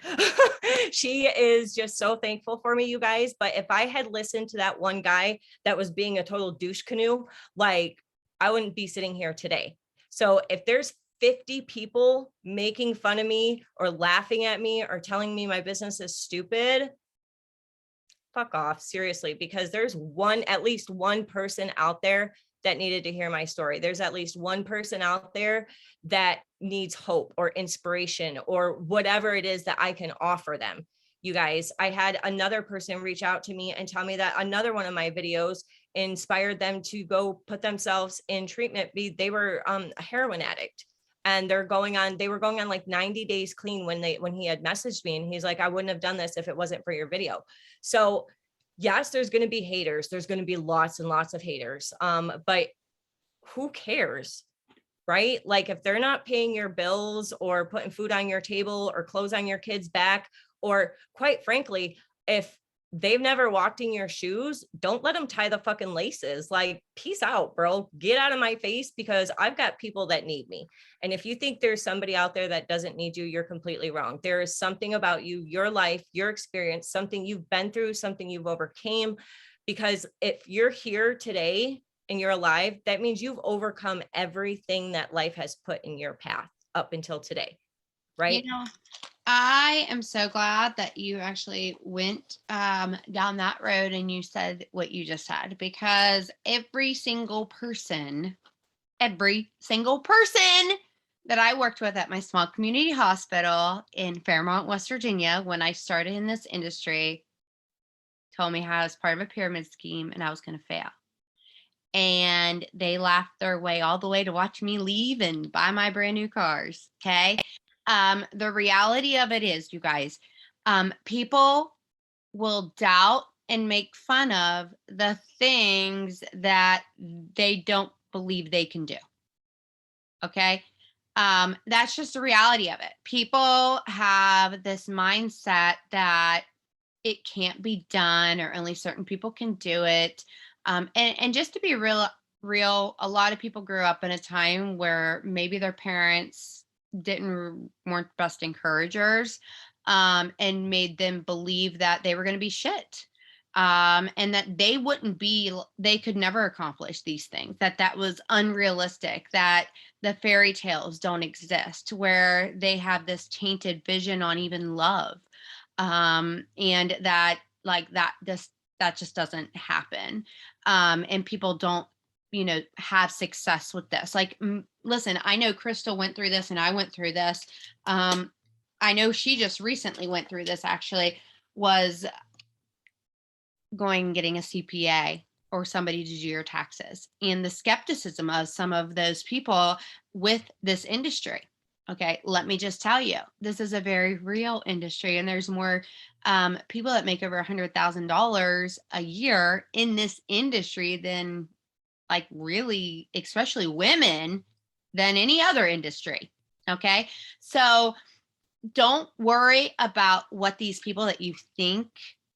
She is just so thankful for me, you guys. But if I had listened to that one guy that was being a total douche canoe, like I wouldn't be sitting here today. So if there's 50 people making fun of me or laughing at me or telling me my business is stupid, fuck off, seriously, because there's at least one person out there that needed to hear my story. There's at least one person out there that needs hope or inspiration or whatever it is that I can offer them. You guys, I had another person reach out to me and tell me that another one of my videos inspired them to go put themselves in treatment. They were a heroin addict. And they were going on like 90 days clean when he had messaged me and he's like, I wouldn't have done this if it wasn't for your video. So yes, there's going to be haters. There's going to be lots and lots of haters. But who cares? Right? Like if they're not paying your bills or putting food on your table or clothes on your kids' back, or quite frankly, if they've never walked in your shoes, don't let them tie the fucking laces. Like, peace out, bro. Get out of my face because I've got people that need me. And if you think there's somebody out there that doesn't need you, you're completely wrong. There is something about you, your life, your experience, something you've been through, something you've overcame. Because if you're here today and you're alive, that means you've overcome everything that life has put in your path up until today. Right? You know, I am so glad that you actually went down that road and you said what you just said, because every single person that I worked with at my small community hospital in Fairmont, West Virginia, when I started in this industry, told me how I was part of a pyramid scheme and I was going to fail. And they laughed their way all the way to watch me leave and buy my brand new cars. Okay. The reality of it is, you guys, people will doubt and make fun of the things that they don't believe they can do. Okay. That's just the reality of it. People have this mindset that it can't be done or only certain people can do it. And just to be real. A lot of people grew up in a time where maybe their parents weren't best encouragers, and made them believe that they were going to be shit. And that they could never accomplish these things, that was unrealistic, that the fairy tales don't exist, where they have this tainted vision on even love. And that like that just doesn't happen. And people don't, have success with this. Like, listen, I know Krystle went through this and I went through this. I know she just recently went through this, actually, was going and getting a CPA or somebody to do your taxes, and the skepticism of some of those people with this industry. Okay, let me just tell you, this is a very real industry, and there's more people that make over $100,000 a year in this industry than, like, really, especially women, than any other industry. Okay, so don't worry about what these people that you think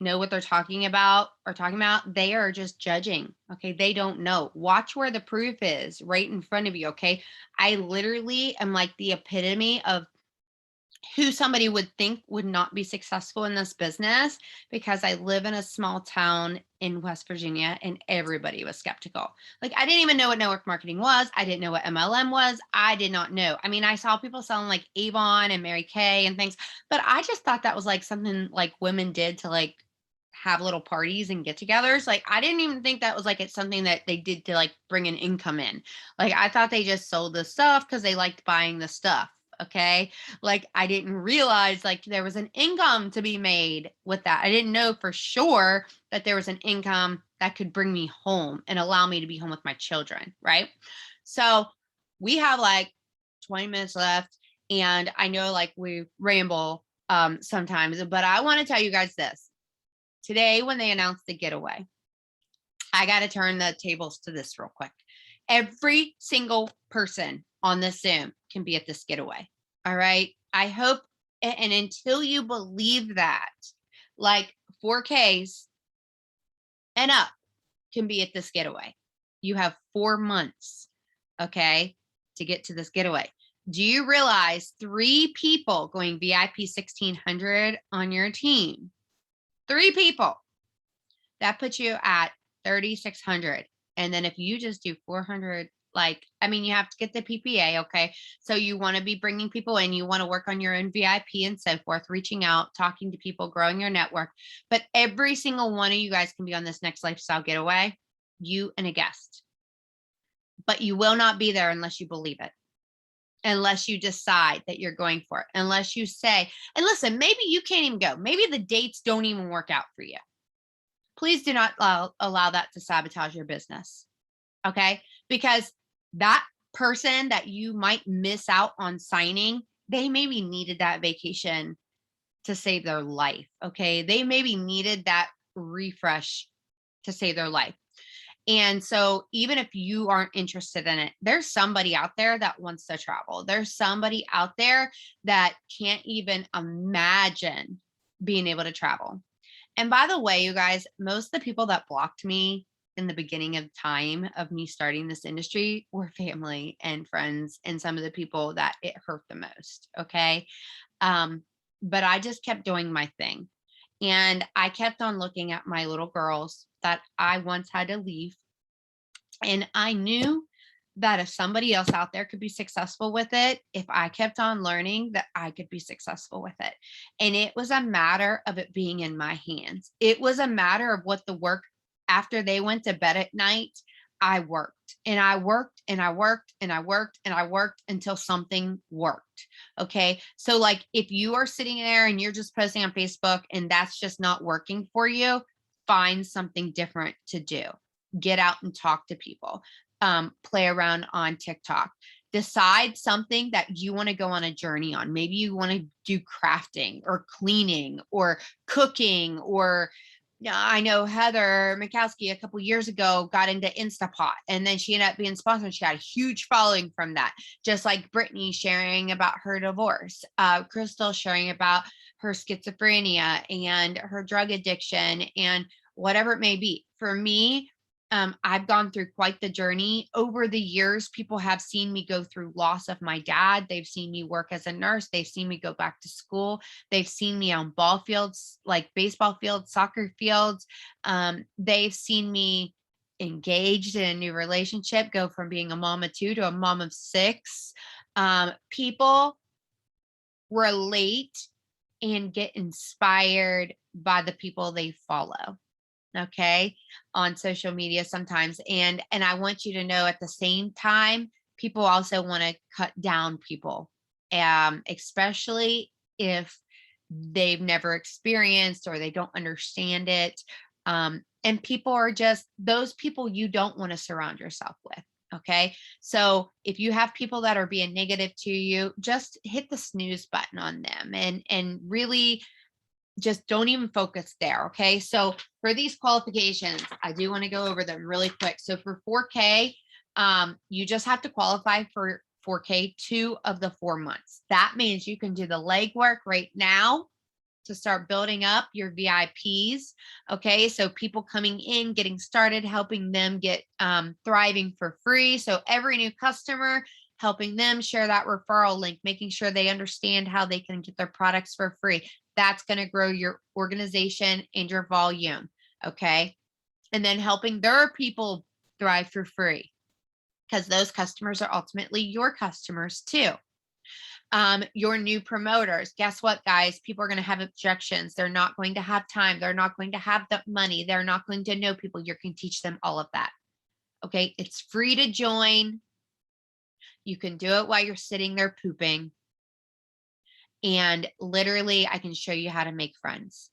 know what they're talking about are talking about. They are just judging. Okay. They don't know. Watch where the proof is right in front of you. Okay. I literally am like the epitome of who somebody would think would not be successful in this business, because I live in a small town in West Virginia and everybody was skeptical. Like, I didn't even know what network marketing was. I didn't know what MLM was. I did not know. I mean, I saw people selling like Avon and Mary Kay and things, but I just thought that was like something like women did to like have little parties and get-togethers. Like, I didn't even think that was like it's something that they did to like bring an income in. Like, I thought they just sold the stuff because they liked buying the stuff. Okay. Like, I didn't realize like there was an income to be made with that. I didn't know for sure that there was an income that could bring me home and allow me to be home with my children. Right. So we have like 20 minutes left, and I know like we ramble sometimes, but I want to tell you guys this. Today, when they announced the Getaway, I got to turn the tables to this real quick. Every single person on this Zoom can be at this Getaway. All right. I hope, and until you believe that, like 4Ks and up can be at this Getaway. You have 4 months, okay, to get to this Getaway. Do you realize 3 people going VIP 1600 on your team? 3 people. That puts you at 3,600. And then if you just do 400, like, I mean, you have to get the PPA. Okay. So you want to be bringing people in, you want to work on your own VIP and so forth, reaching out, talking to people, growing your network. But every single one of you guys can be on this next lifestyle getaway, you and a guest. But you will not be there unless you believe it, unless you decide that you're going for it, unless you say, and listen, maybe you can't even go. Maybe the dates don't even work out for you. Please do not allow that to sabotage your business. Okay. Because that person that you might miss out on signing, they maybe needed that vacation to save their life. Okay. They maybe needed that refresh to save their life. And so even if you aren't interested in it, there's somebody out there that wants to travel. There's somebody out there that can't even imagine being able to travel. And by the way, you guys, most of the people that blocked me in the beginning of time of me starting this industry were family and friends and some of the people that it hurt the most. Okay. But I just kept doing my thing. And I kept on looking at my little girls that I once had to leave. And I knew that if somebody else out there could be successful with it, if I kept on learning, that I could be successful with it. And it was a matter of it being in my hands. It was a matter of what the work after they went to bed at night. I worked and I worked and I worked and I worked and I worked until something worked. Okay. So like if you are sitting there and you're just posting on Facebook and that's just not working for you, find something different to do. Get out and talk to people. Play around on TikTok. Decide something that you want to go on a journey on. Maybe you want to do crafting or cleaning or cooking, or I know Heather Mikowski a couple years ago got into Instapot, and then she ended up being sponsored. She had a huge following from that, just like Brittany sharing about her divorce, Krystle sharing about her schizophrenia and her drug addiction and whatever it may be. For me, I've gone through quite the journey over the years. People have seen me go through loss of my dad. They've seen me work as a nurse. They've seen me go back to school. They've seen me on ball fields, like baseball fields, soccer fields. They've seen me engaged in a new relationship, go from being a mom of 2 to a mom of 6. People relate and get inspired by the people they follow, okay, on social media sometimes. And I want you to know, at the same time, people also want to cut down people, especially if they've never experienced or they don't understand it. And people are just those people you don't want to surround yourself with. Okay. So if you have people that are being negative to you, just hit the snooze button on them, and really just don't even focus there. Okay. So for these qualifications, I do want to go over them really quick. So for 4K, you just have to qualify for 4K 2 of the 4 months. That means you can do the legwork right now to start building up your VIPs. Okay. So people coming in, getting started, helping them get thriving for free. So every new customer, helping them share that referral link, making sure they understand how they can get their products for free. That's going to grow your organization and your volume. Okay. And then helping their people thrive for free, because those customers are ultimately your customers too. Your new promoters, guess what, guys? People are going to have objections. They're not going to have time. They're not going to have the money. They're not going to know people. You can teach them all of that. Okay. It's free to join. You can do it while you're sitting there pooping. And literally, I can show you how to make friends.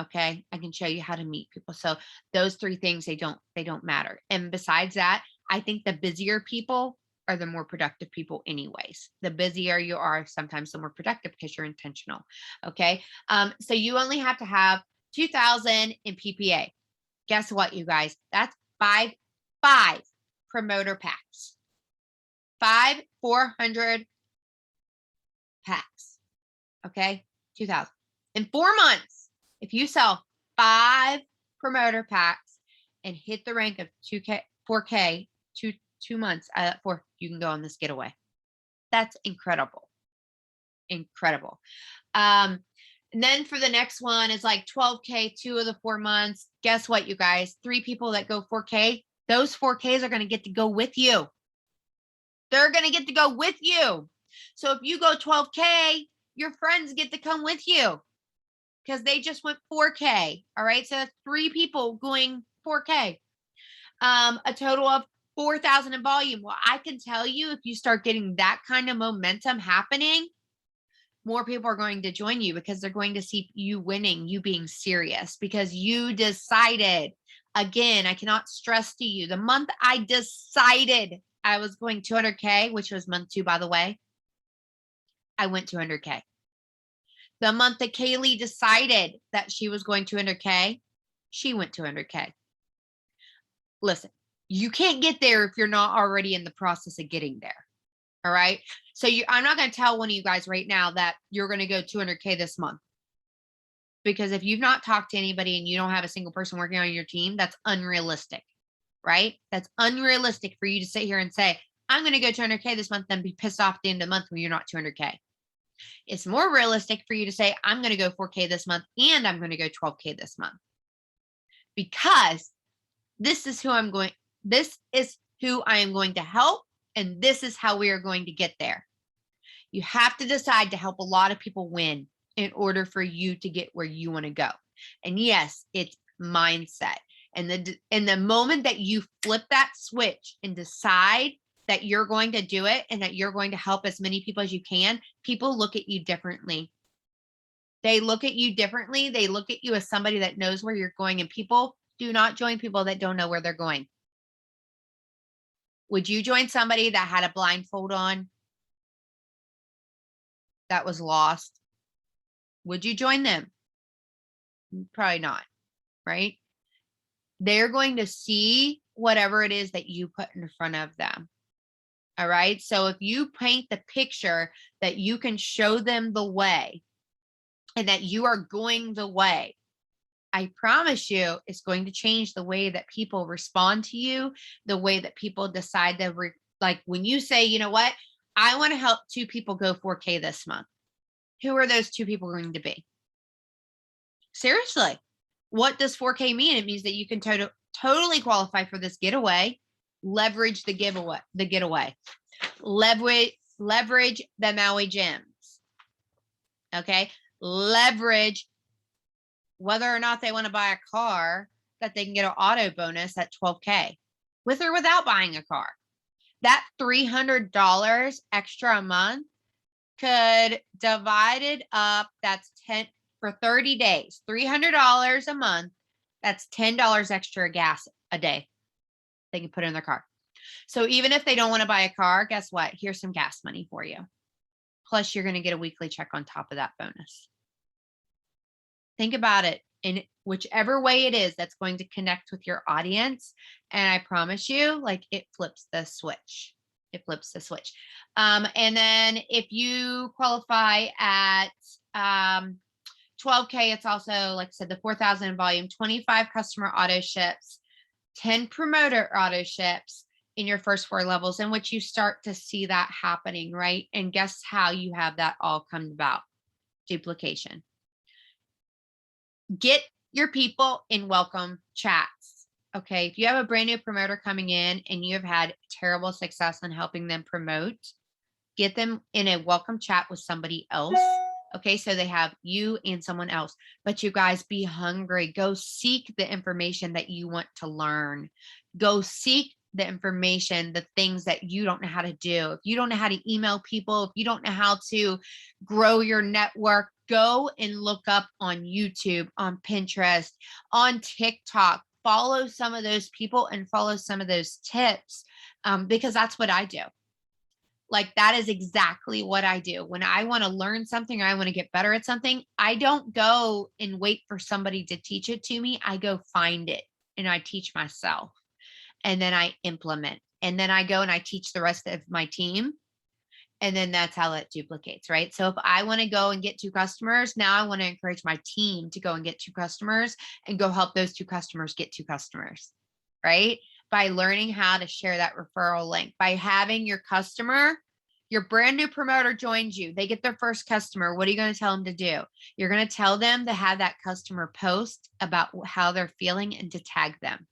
Okay. I can show you how to meet people. So those 3 things, they don't matter. And besides that, I think the busier people are the more productive people anyways. The busier you are, sometimes the more productive, because you're intentional. Okay. So you only have to have 2,000 in PPA. Guess what, you guys? That's five promoter packs. 400 packs. Okay. 2,000 in 4 months. If you sell 5 promoter packs and hit the rank of 2K, 4K, 2 months, you can go on this getaway. That's incredible. Incredible. And then for the next one is like 12K, 2 of the 4 months. Guess what, you guys? 3 people that go 4K, those 4Ks are going to get to go with you. They're going to get to go with you. So if you go 12K, your friends get to come with you, because they just went 4K. All right. So that's 3 people going 4K. A total of 4,000 in volume. Well, I can tell you, if you start getting that kind of momentum happening, more people are going to join you, because they're going to see you winning, you being serious, because you decided. Again, I cannot stress to you, the month I decided I was going 200K, which was month 2, by the way, I went 200K. The month that Kaylee decided that she was going 200K, she went 200K. Listen, you can't get there if you're not already in the process of getting there. All right. So I'm not going to tell one of you guys right now that you're going to go 200K this month, because if you've not talked to anybody and you don't have a single person working on your team, that's unrealistic, right? That's unrealistic for you to sit here and say, I'm going to go 200K this month, then be pissed off at the end of the month when you're not 200K. It's more realistic for you to say, I'm going to go 4K this month, and I'm going to go 12K this month, because this is who I am going to help, and this is how we are going to get there. You have to decide to help a lot of people win in order for you to get where you want to go. And yes, it's mindset. And the moment that you flip that switch and decide that you're going to do it, and that you're going to help as many people as you can, people look at you differently. They look at you differently. They look at you as somebody that knows where you're going, and people do not join people that don't know where they're going. Would you join somebody that had a blindfold on, that was lost? Would you join them? Probably not, right? They're going to see whatever it is that you put in front of them. All right. So if you paint the picture that you can show them the way, and that you are going the way, I promise you, it's going to change the way that people respond to you, the way that people decide to like when you say, you know what, I want to help 2 people go 4K this month. Who are those 2 people going to be? Seriously. What does 4K mean? It means that you can totally qualify for this getaway, leverage the getaway, leverage the Maui gyms. Okay. Leverage whether or not they want to buy a car, that they can get an auto bonus at 12K with or without buying a car. That $300 extra a month could divide it up. That's 10 for 30 days, $300 a month. That's $10 extra gas a day they can put in their car. So even if they don't want to buy a car, guess what? Here's some gas money for you. Plus, you're going to get a weekly check on top of that bonus. Think about it in whichever way it is that's going to connect with your audience. And I promise you, like, it flips the switch. It flips the switch. And then if you qualify at 12K, it's also, like I said, the 4,000 in volume, 25 customer auto ships, 10 promoter auto ships in your first 4 levels, in which you start to see that happening, right? And guess how you have that all come about? Duplication. Get your people in welcome chats. Okay. If you have a brand new promoter coming in and you have had terrible success on helping them promote, get them in a welcome chat with somebody else. Okay. So they have you and someone else, but you guys be hungry. Go seek the information that you want to learn. Go seek the information, the things that you don't know how to do. If you don't know how to email people, if you don't know how to grow your network, go and look up on YouTube, on Pinterest, on TikTok. Follow some of those people and follow some of those tips, because that's what I do. Like, that is exactly what I do. When I want to learn something or I want to get better at something, I don't go and wait for somebody to teach it to me. I go find it and I teach myself. And then I implement, and then I go and I teach the rest of my team. And then that's how it duplicates, right? So if I want to go and get 2 customers, now I want to encourage my team to go and get 2 customers and go help those 2 customers get 2 customers, right? By learning how to share that referral link, by having your customer, your brand new promoter joins you, they get their first customer. What are you going to tell them to do? You're going to tell them to have that customer post about how they're feeling and to tag them.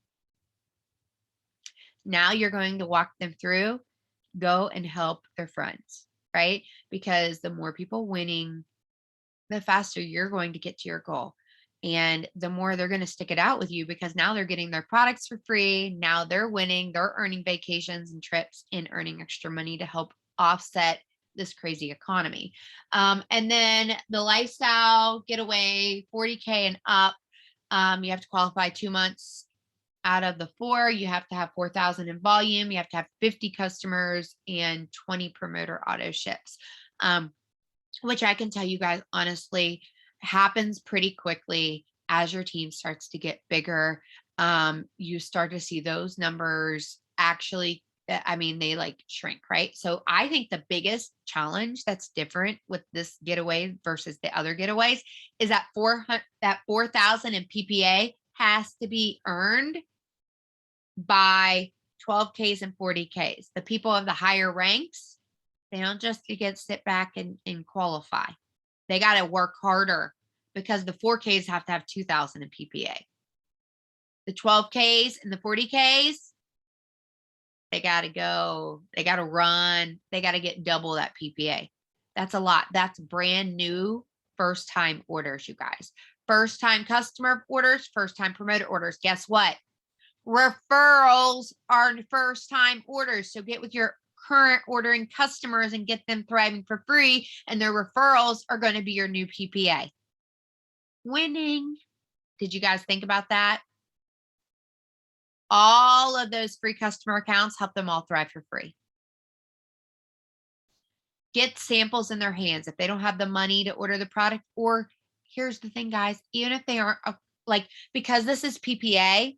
Now you're going to walk them through, go and help their friends, right? Because the more people winning, the faster you're going to get to your goal. And the more they're going to stick it out with you, because now they're getting their products for free. Now they're winning, they're earning vacations and trips and earning extra money to help offset this crazy economy. And then the lifestyle getaway, 40K and up, you have to qualify 2 months out of the 4. You have to have 4,000 in volume. You have to have 50 customers and 20 promoter auto ships, which I can tell you guys honestly happens pretty quickly as your team starts to get bigger. You start to see those numbers actually, I mean, they like shrink, right? So I think the biggest challenge that's different with this getaway versus the other getaways is that 4,000 in PPA has to be earned by 12Ks and 40Ks. The people of the higher ranks, they don't just get sit back and qualify. They got to work harder, because the 4Ks have to have 2,000 in PPA. The 12Ks and the 40Ks, they got to go, they got to run, they got to get double that PPA. That's a lot. That's brand new first time orders, you guys. First time customer orders, first time promoter orders. Guess what? Referrals are first time orders. So get with your current ordering customers and get them thriving for free. And their referrals are going to be your new PPA. Winning. Did you guys think about that? All of those free customer accounts, help them all thrive for free. Get samples in their hands if they don't have the money to order the product. Or here's the thing, guys, even if they aren't because this is PPA,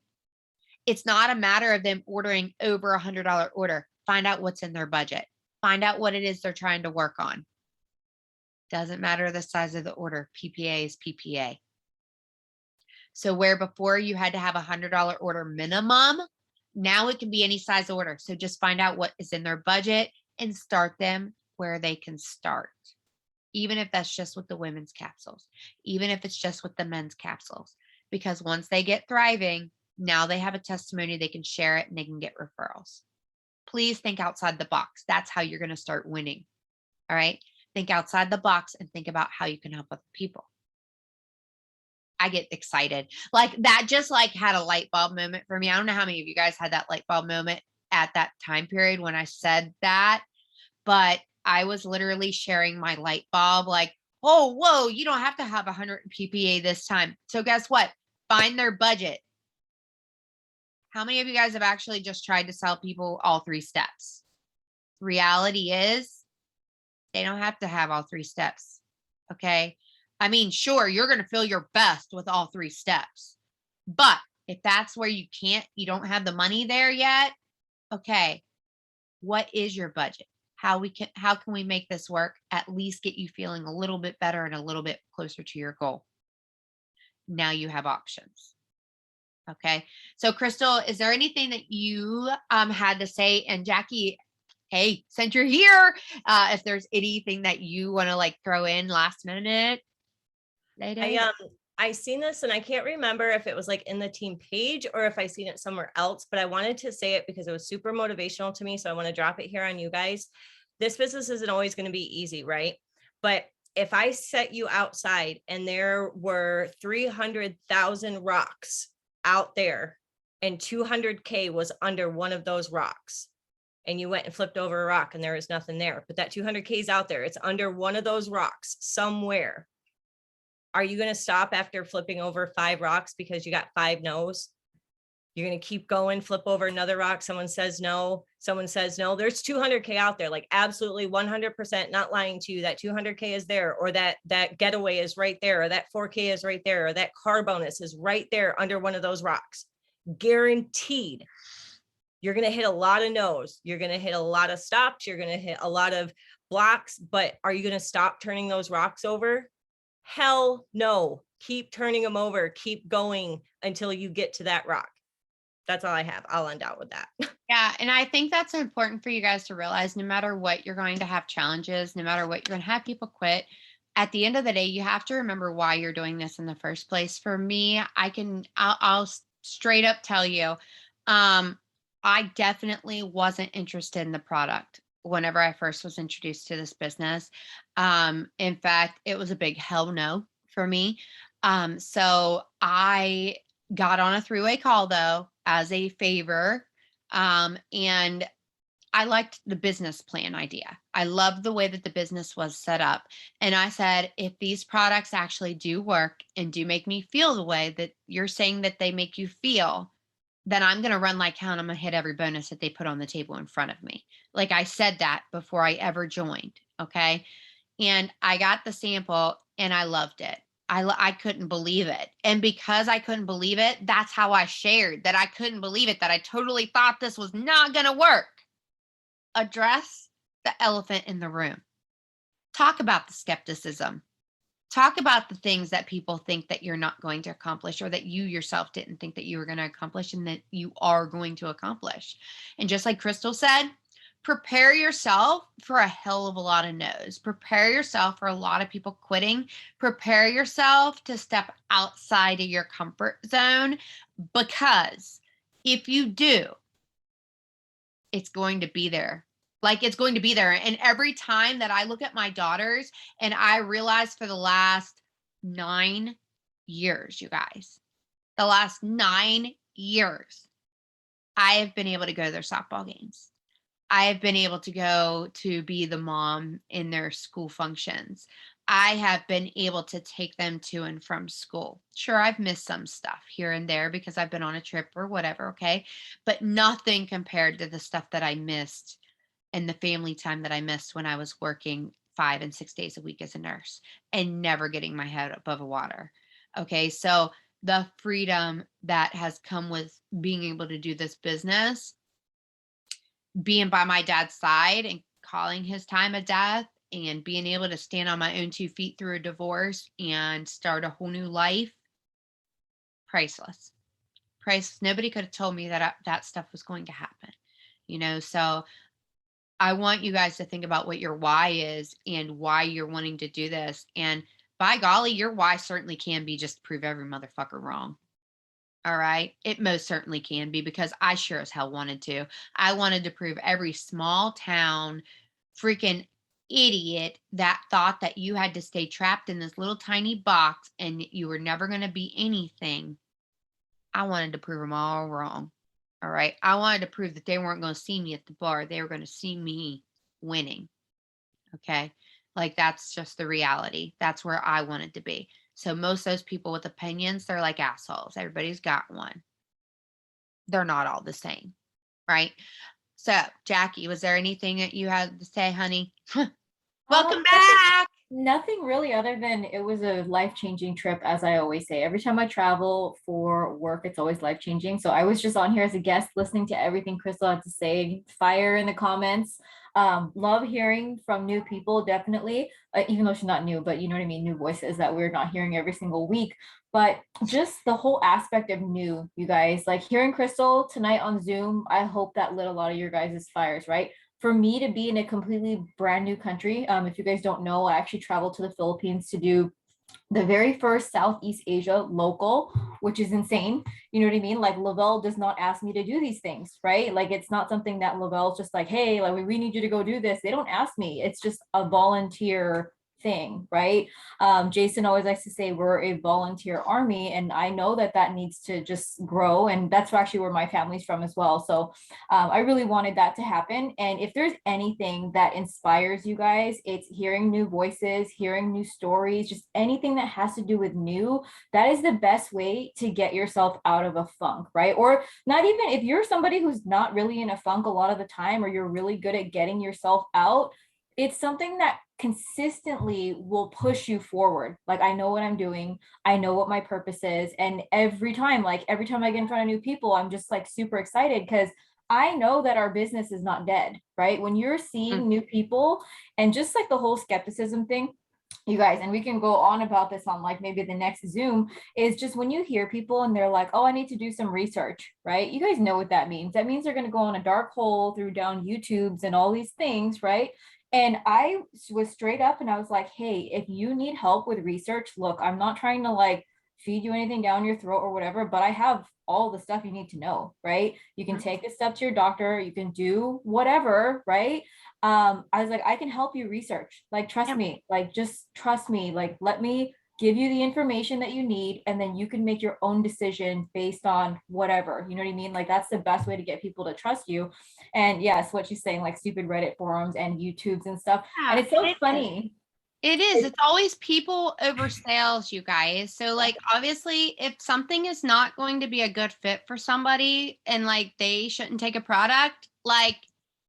it's not a matter of them ordering over $100 order. Find out what's in their budget. Find out what it is they're trying to work on. Doesn't matter the size of the order. PPA is PPA. So where before you had to have $100 order minimum, now it can be any size order. So just find out what is in their budget and start them where they can start. Even if that's just with the women's capsules, even if it's just with the men's capsules, because once they get thriving, now they have a testimony, they can share it and they can get referrals. Please think outside the box. That's how you're going to start winning. All right. Think outside the box and think about how you can help other people. I get excited. Like that just like had a light bulb moment for me. I don't know how many of you guys had that light bulb moment at that time period when I said that, but I was literally sharing my light bulb like, oh, whoa, you don't have to have 100 PPA this time. So guess what? Find their budget. How many of you guys have actually just tried to sell people all 3 steps? Reality is they don't have to have all 3 steps. Okay. I mean, sure, you're going to feel your best with all 3 steps, but if that's where you don't have the money there yet. Okay. What is your budget? How can we make this work? At least get you feeling a little bit better and a little bit closer to your goal. Now you have options. Okay. So Krystle, is there anything that you had to say? And Jackie, hey, since you're here, if there's anything that you want to like throw in last minute. I seen this and I can't remember if it was like in the team page or if I seen it somewhere else, but I wanted to say it because it was super motivational to me. So I want to drop it here on you guys. This business isn't always going to be easy, right? But if I set you outside and there were 300,000 rocks out there and 200K was under one of those rocks, and you went and flipped over a rock and there was nothing there, but that 200K is out there, it's under one of those rocks somewhere. Are you going to stop after flipping over 5 rocks because you got 5 no's? You're going to keep going, flip over another rock. Someone says no. Someone says no. There's 200K out there, like absolutely 100%, not lying to you. That 200K is there, or that getaway is right there, or that 4K is right there, or that car bonus is right there under one of those rocks. Guaranteed. You're going to hit a lot of no's. You're going to hit a lot of stops. You're going to hit a lot of blocks, but are you going to stop turning those rocks over? Hell no. Keep turning them over. Keep going until you get to that rock. That's all I have. I'll end out with that. Yeah. And I think that's important for you guys to realize no matter what, you're going to have challenges, no matter what, you're going to have people quit. At the end of the day, you have to remember why you're doing this in the first place. For me, I'll straight up tell you, I definitely wasn't interested in the product whenever I first was introduced to this business. In fact, it was a big hell no for me. So I got on a 3-way call though, as a favor. And I liked the business plan idea. I loved the way that the business was set up. And I said, if these products actually do work and do make me feel the way that you're saying that they make you feel, then I'm going to run like hell and I'm going to hit every bonus that they put on the table in front of me. Like I said that before I ever joined. Okay. And I got the sample and I loved it. I couldn't believe it. And because I couldn't believe it, that's how I shared that I couldn't believe it, that I totally thought this was not going to work. Address the elephant in the room. Talk about the skepticism. Talk about the things that people think that you're not going to accomplish, or that you yourself didn't think that you were going to accomplish and that you are going to accomplish. And just like Krystle said, prepare yourself for a hell of a lot of no's. Prepare yourself for a lot of people quitting. Prepare yourself to step outside of your comfort zone, because if you do, it's going to be there. Like it's going to be there. And every time that I look at my daughters and I realize for the last 9 years, you guys, the last 9 years, I have been able to go to their softball games. I have been able to go to be the mom in their school functions. I have been able to take them to and from school. Sure, I've missed some stuff here and there because I've been on a trip or whatever, okay? But nothing compared to the stuff that I missed and the family time that I missed when I was working 5 and 6 days a week as a nurse and never getting my head above water. Okay, so the freedom that has come with being able to do this business, being by my dad's side and calling his time of death, and being able to stand on my own 2 feet through a divorce and start a whole new life. Priceless. Priceless. Nobody could have told me that that stuff was going to happen, so I want you guys to think about what your why is and why you're wanting to do this. And by golly, your why certainly can be just prove every motherfucker wrong. All right. It most certainly can be, because I sure as hell wanted to. I wanted to prove every small town freaking idiot that thought that you had to stay trapped in this little tiny box and you were never going to be anything. I wanted to prove them all wrong. All right. I wanted to prove that they weren't going to see me at the bar. They were going to see me winning. Okay. Like, that's just the reality. That's where I wanted to be. So most of those people with opinions, they're like assholes. Everybody's got one. They're not all the same. Right. So, Jackie, was there anything that you had to say, honey? Welcome back. Nothing really, other than it was a life-changing trip, as I always say. Every time I travel for work, it's always life-changing. So I was just on here as a guest listening to everything Krystle had to say. Fire in the comments. Love hearing from new people, definitely, even though she's not new, but you know what I mean, new voices that we're not hearing every single week. But just the whole aspect of new, you guys, like hearing Krystle tonight on Zoom, I hope that lit a lot of your guys' fires, right? For me to be in a completely brand new country, if you guys don't know, I actually traveled to the Philippines to do the very first Southeast Asia local, which is insane. You know what I mean? Like, Lavelle does not ask me to do these things, right? Like, it's not something that Lavelle's just like, hey, like we need you to go do this. They don't ask me. It's just a volunteer thing, right? Jason always likes to say we're a volunteer army, and I know that that needs to just grow, and that's actually where my family's from as well. So I really wanted that to happen. And if there's anything that inspires you guys, it's hearing new voices, hearing new stories, just anything that has to do with new. That is the best way to get yourself out of a funk, right? Or not even if you're somebody who's not really in a funk a lot of the time, or you're really good at getting yourself out, it's something that consistently will push you forward. Like, I know what I'm doing. I know what my purpose is. And every time I get in front of new people, I'm just like super excited because I know that our business is not dead, right? When you're seeing new people, and just like the whole skepticism thing, you guys, and we can go on about this on like maybe the next Zoom, is just when you hear people and they're like, oh, I need to do some research, right? You guys know what that means. That means they're going to go on a dark hole through down YouTubes and all these things, right? And I was straight up and I was like, hey, if you need help with research, look, I'm not trying to like feed you anything down your throat or whatever, but I have all the stuff you need to know, right? You can take this stuff to your doctor, you can do whatever, right? I was like, I can help you research. Like, trust me, like, just trust me, like, let me give you the information that you need, and then you can make your own decision based on whatever, you know what I mean? Like, that's the best way to get people to trust you. And yes, what she's saying, like stupid Reddit forums and YouTubes and stuff. And it's so funny. It is. It's always people over sales, you guys. So like, obviously, if something is not going to be a good fit for somebody and like they shouldn't take a product, like,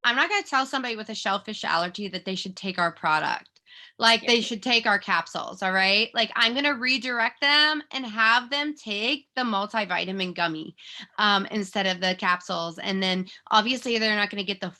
I'm not going to tell somebody with a shellfish allergy that they should take our product. Like, they should take our capsules. All right. Like, I'm going to redirect them and have them take the multivitamin gummy instead of the capsules. And then obviously they're not going to get the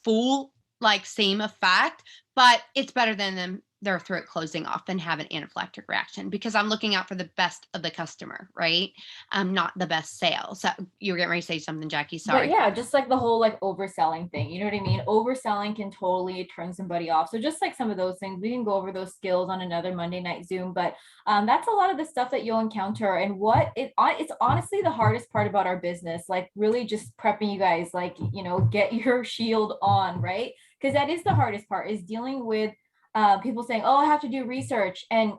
full like same effect, but it's better than their throat closing off than have an anaphylactic reaction, because I'm looking out for the best of the customer, right? Not the best sale. So you were getting ready to say something, Jackie. Sorry. But yeah, just like the whole like overselling thing, you know what I mean? Overselling can totally turn somebody off. So just like some of those things, we can go over those skills on another Monday night Zoom. But that's a lot of the stuff that you'll encounter. And it's honestly the hardest part about our business, like really just prepping you guys, like, you know, get your shield on, right? Because that is the hardest part, is dealing with people saying, oh, I have to do research, and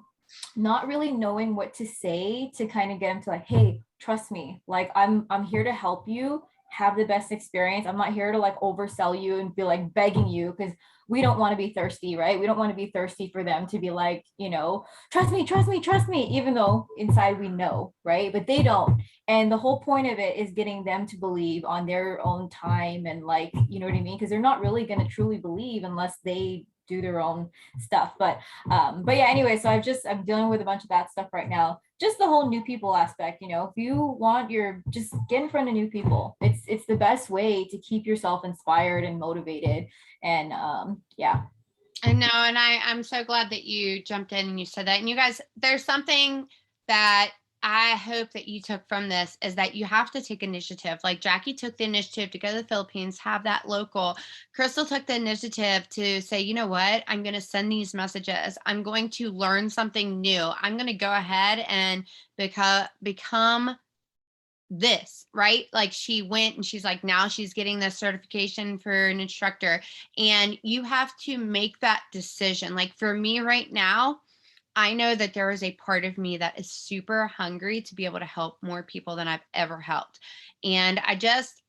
not really knowing what to say to kind of get them to like, hey, trust me, like I'm here to help you have the best experience. I'm not here to like oversell you and be like begging you, because we don't want to be thirsty, right? We don't want to be thirsty for them to be like, you know, trust me, trust me, trust me, even though inside we know, right? But they don't. And the whole point of it is getting them to believe on their own time, and like, you know what I mean? Because they're not really going to truly believe unless they do their own stuff. But yeah, anyway, so I'm dealing with a bunch of that stuff right now. Just the whole new people aspect, you know, if you want just get in front of new people. It's the best way to keep yourself inspired and motivated. And yeah. I know. And I'm so glad that you jumped in and you said that. And you guys, there's something that I hope that you took from this is that you have to take initiative. Like Jackie took the initiative to go to the Philippines, have that local. Krystle took the initiative to say, you know what, I'm going to send these messages. I'm going to learn something new. I'm going to go ahead and become this, right? Like she went and she's like, now she's getting this certification for an instructor. And you have to make that decision. Like for me right now, I know that there is a part of me that is super hungry to be able to help more people than I've ever helped. And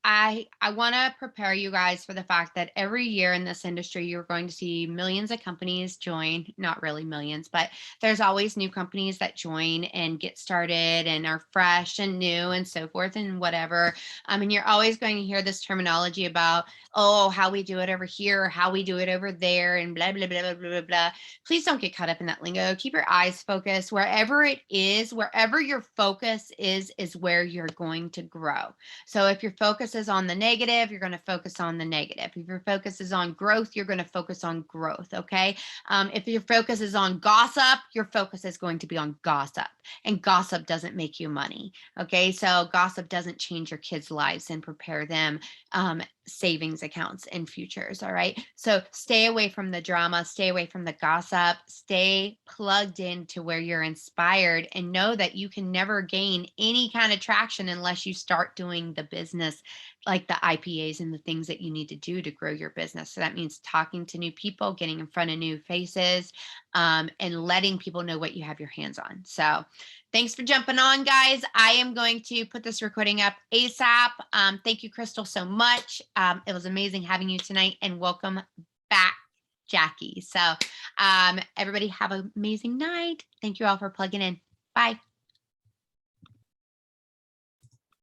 I want to prepare you guys for the fact that every year in this industry, you're going to see millions of companies join, not really millions, but there's always new companies that join and get started and are fresh and new and so forth and whatever. And you're always going to hear this terminology about, oh, how we do it over here, or how we do it over there, and blah, blah, blah, blah, blah, blah. Please don't get caught up in that lingo. Keep your eyes focused wherever it is, wherever your focus is where you're going to grow. So if your focus is on the negative, you're going to focus on the negative. If your focus is on growth, you're going to focus on growth. Okay. If your focus is on gossip, your focus is going to be on gossip, and gossip doesn't make you money. Okay. So gossip doesn't change your kids' lives and prepare them savings accounts and futures. All right. So stay away from the drama, stay away from the gossip, stay plugged into where you're inspired, and know that you can never gain any kind of traction unless you start doing the business, like the IPAs and the things that you need to do to grow your business. So that means talking to new people, getting in front of new faces, and letting people know what you have your hands on. So thanks for jumping on, guys. I am going to put this recording up ASAP. Thank you, Krystle, so much. It was amazing having you tonight, and welcome back, Jackie. So everybody have an amazing night. Thank you all for plugging in. Bye.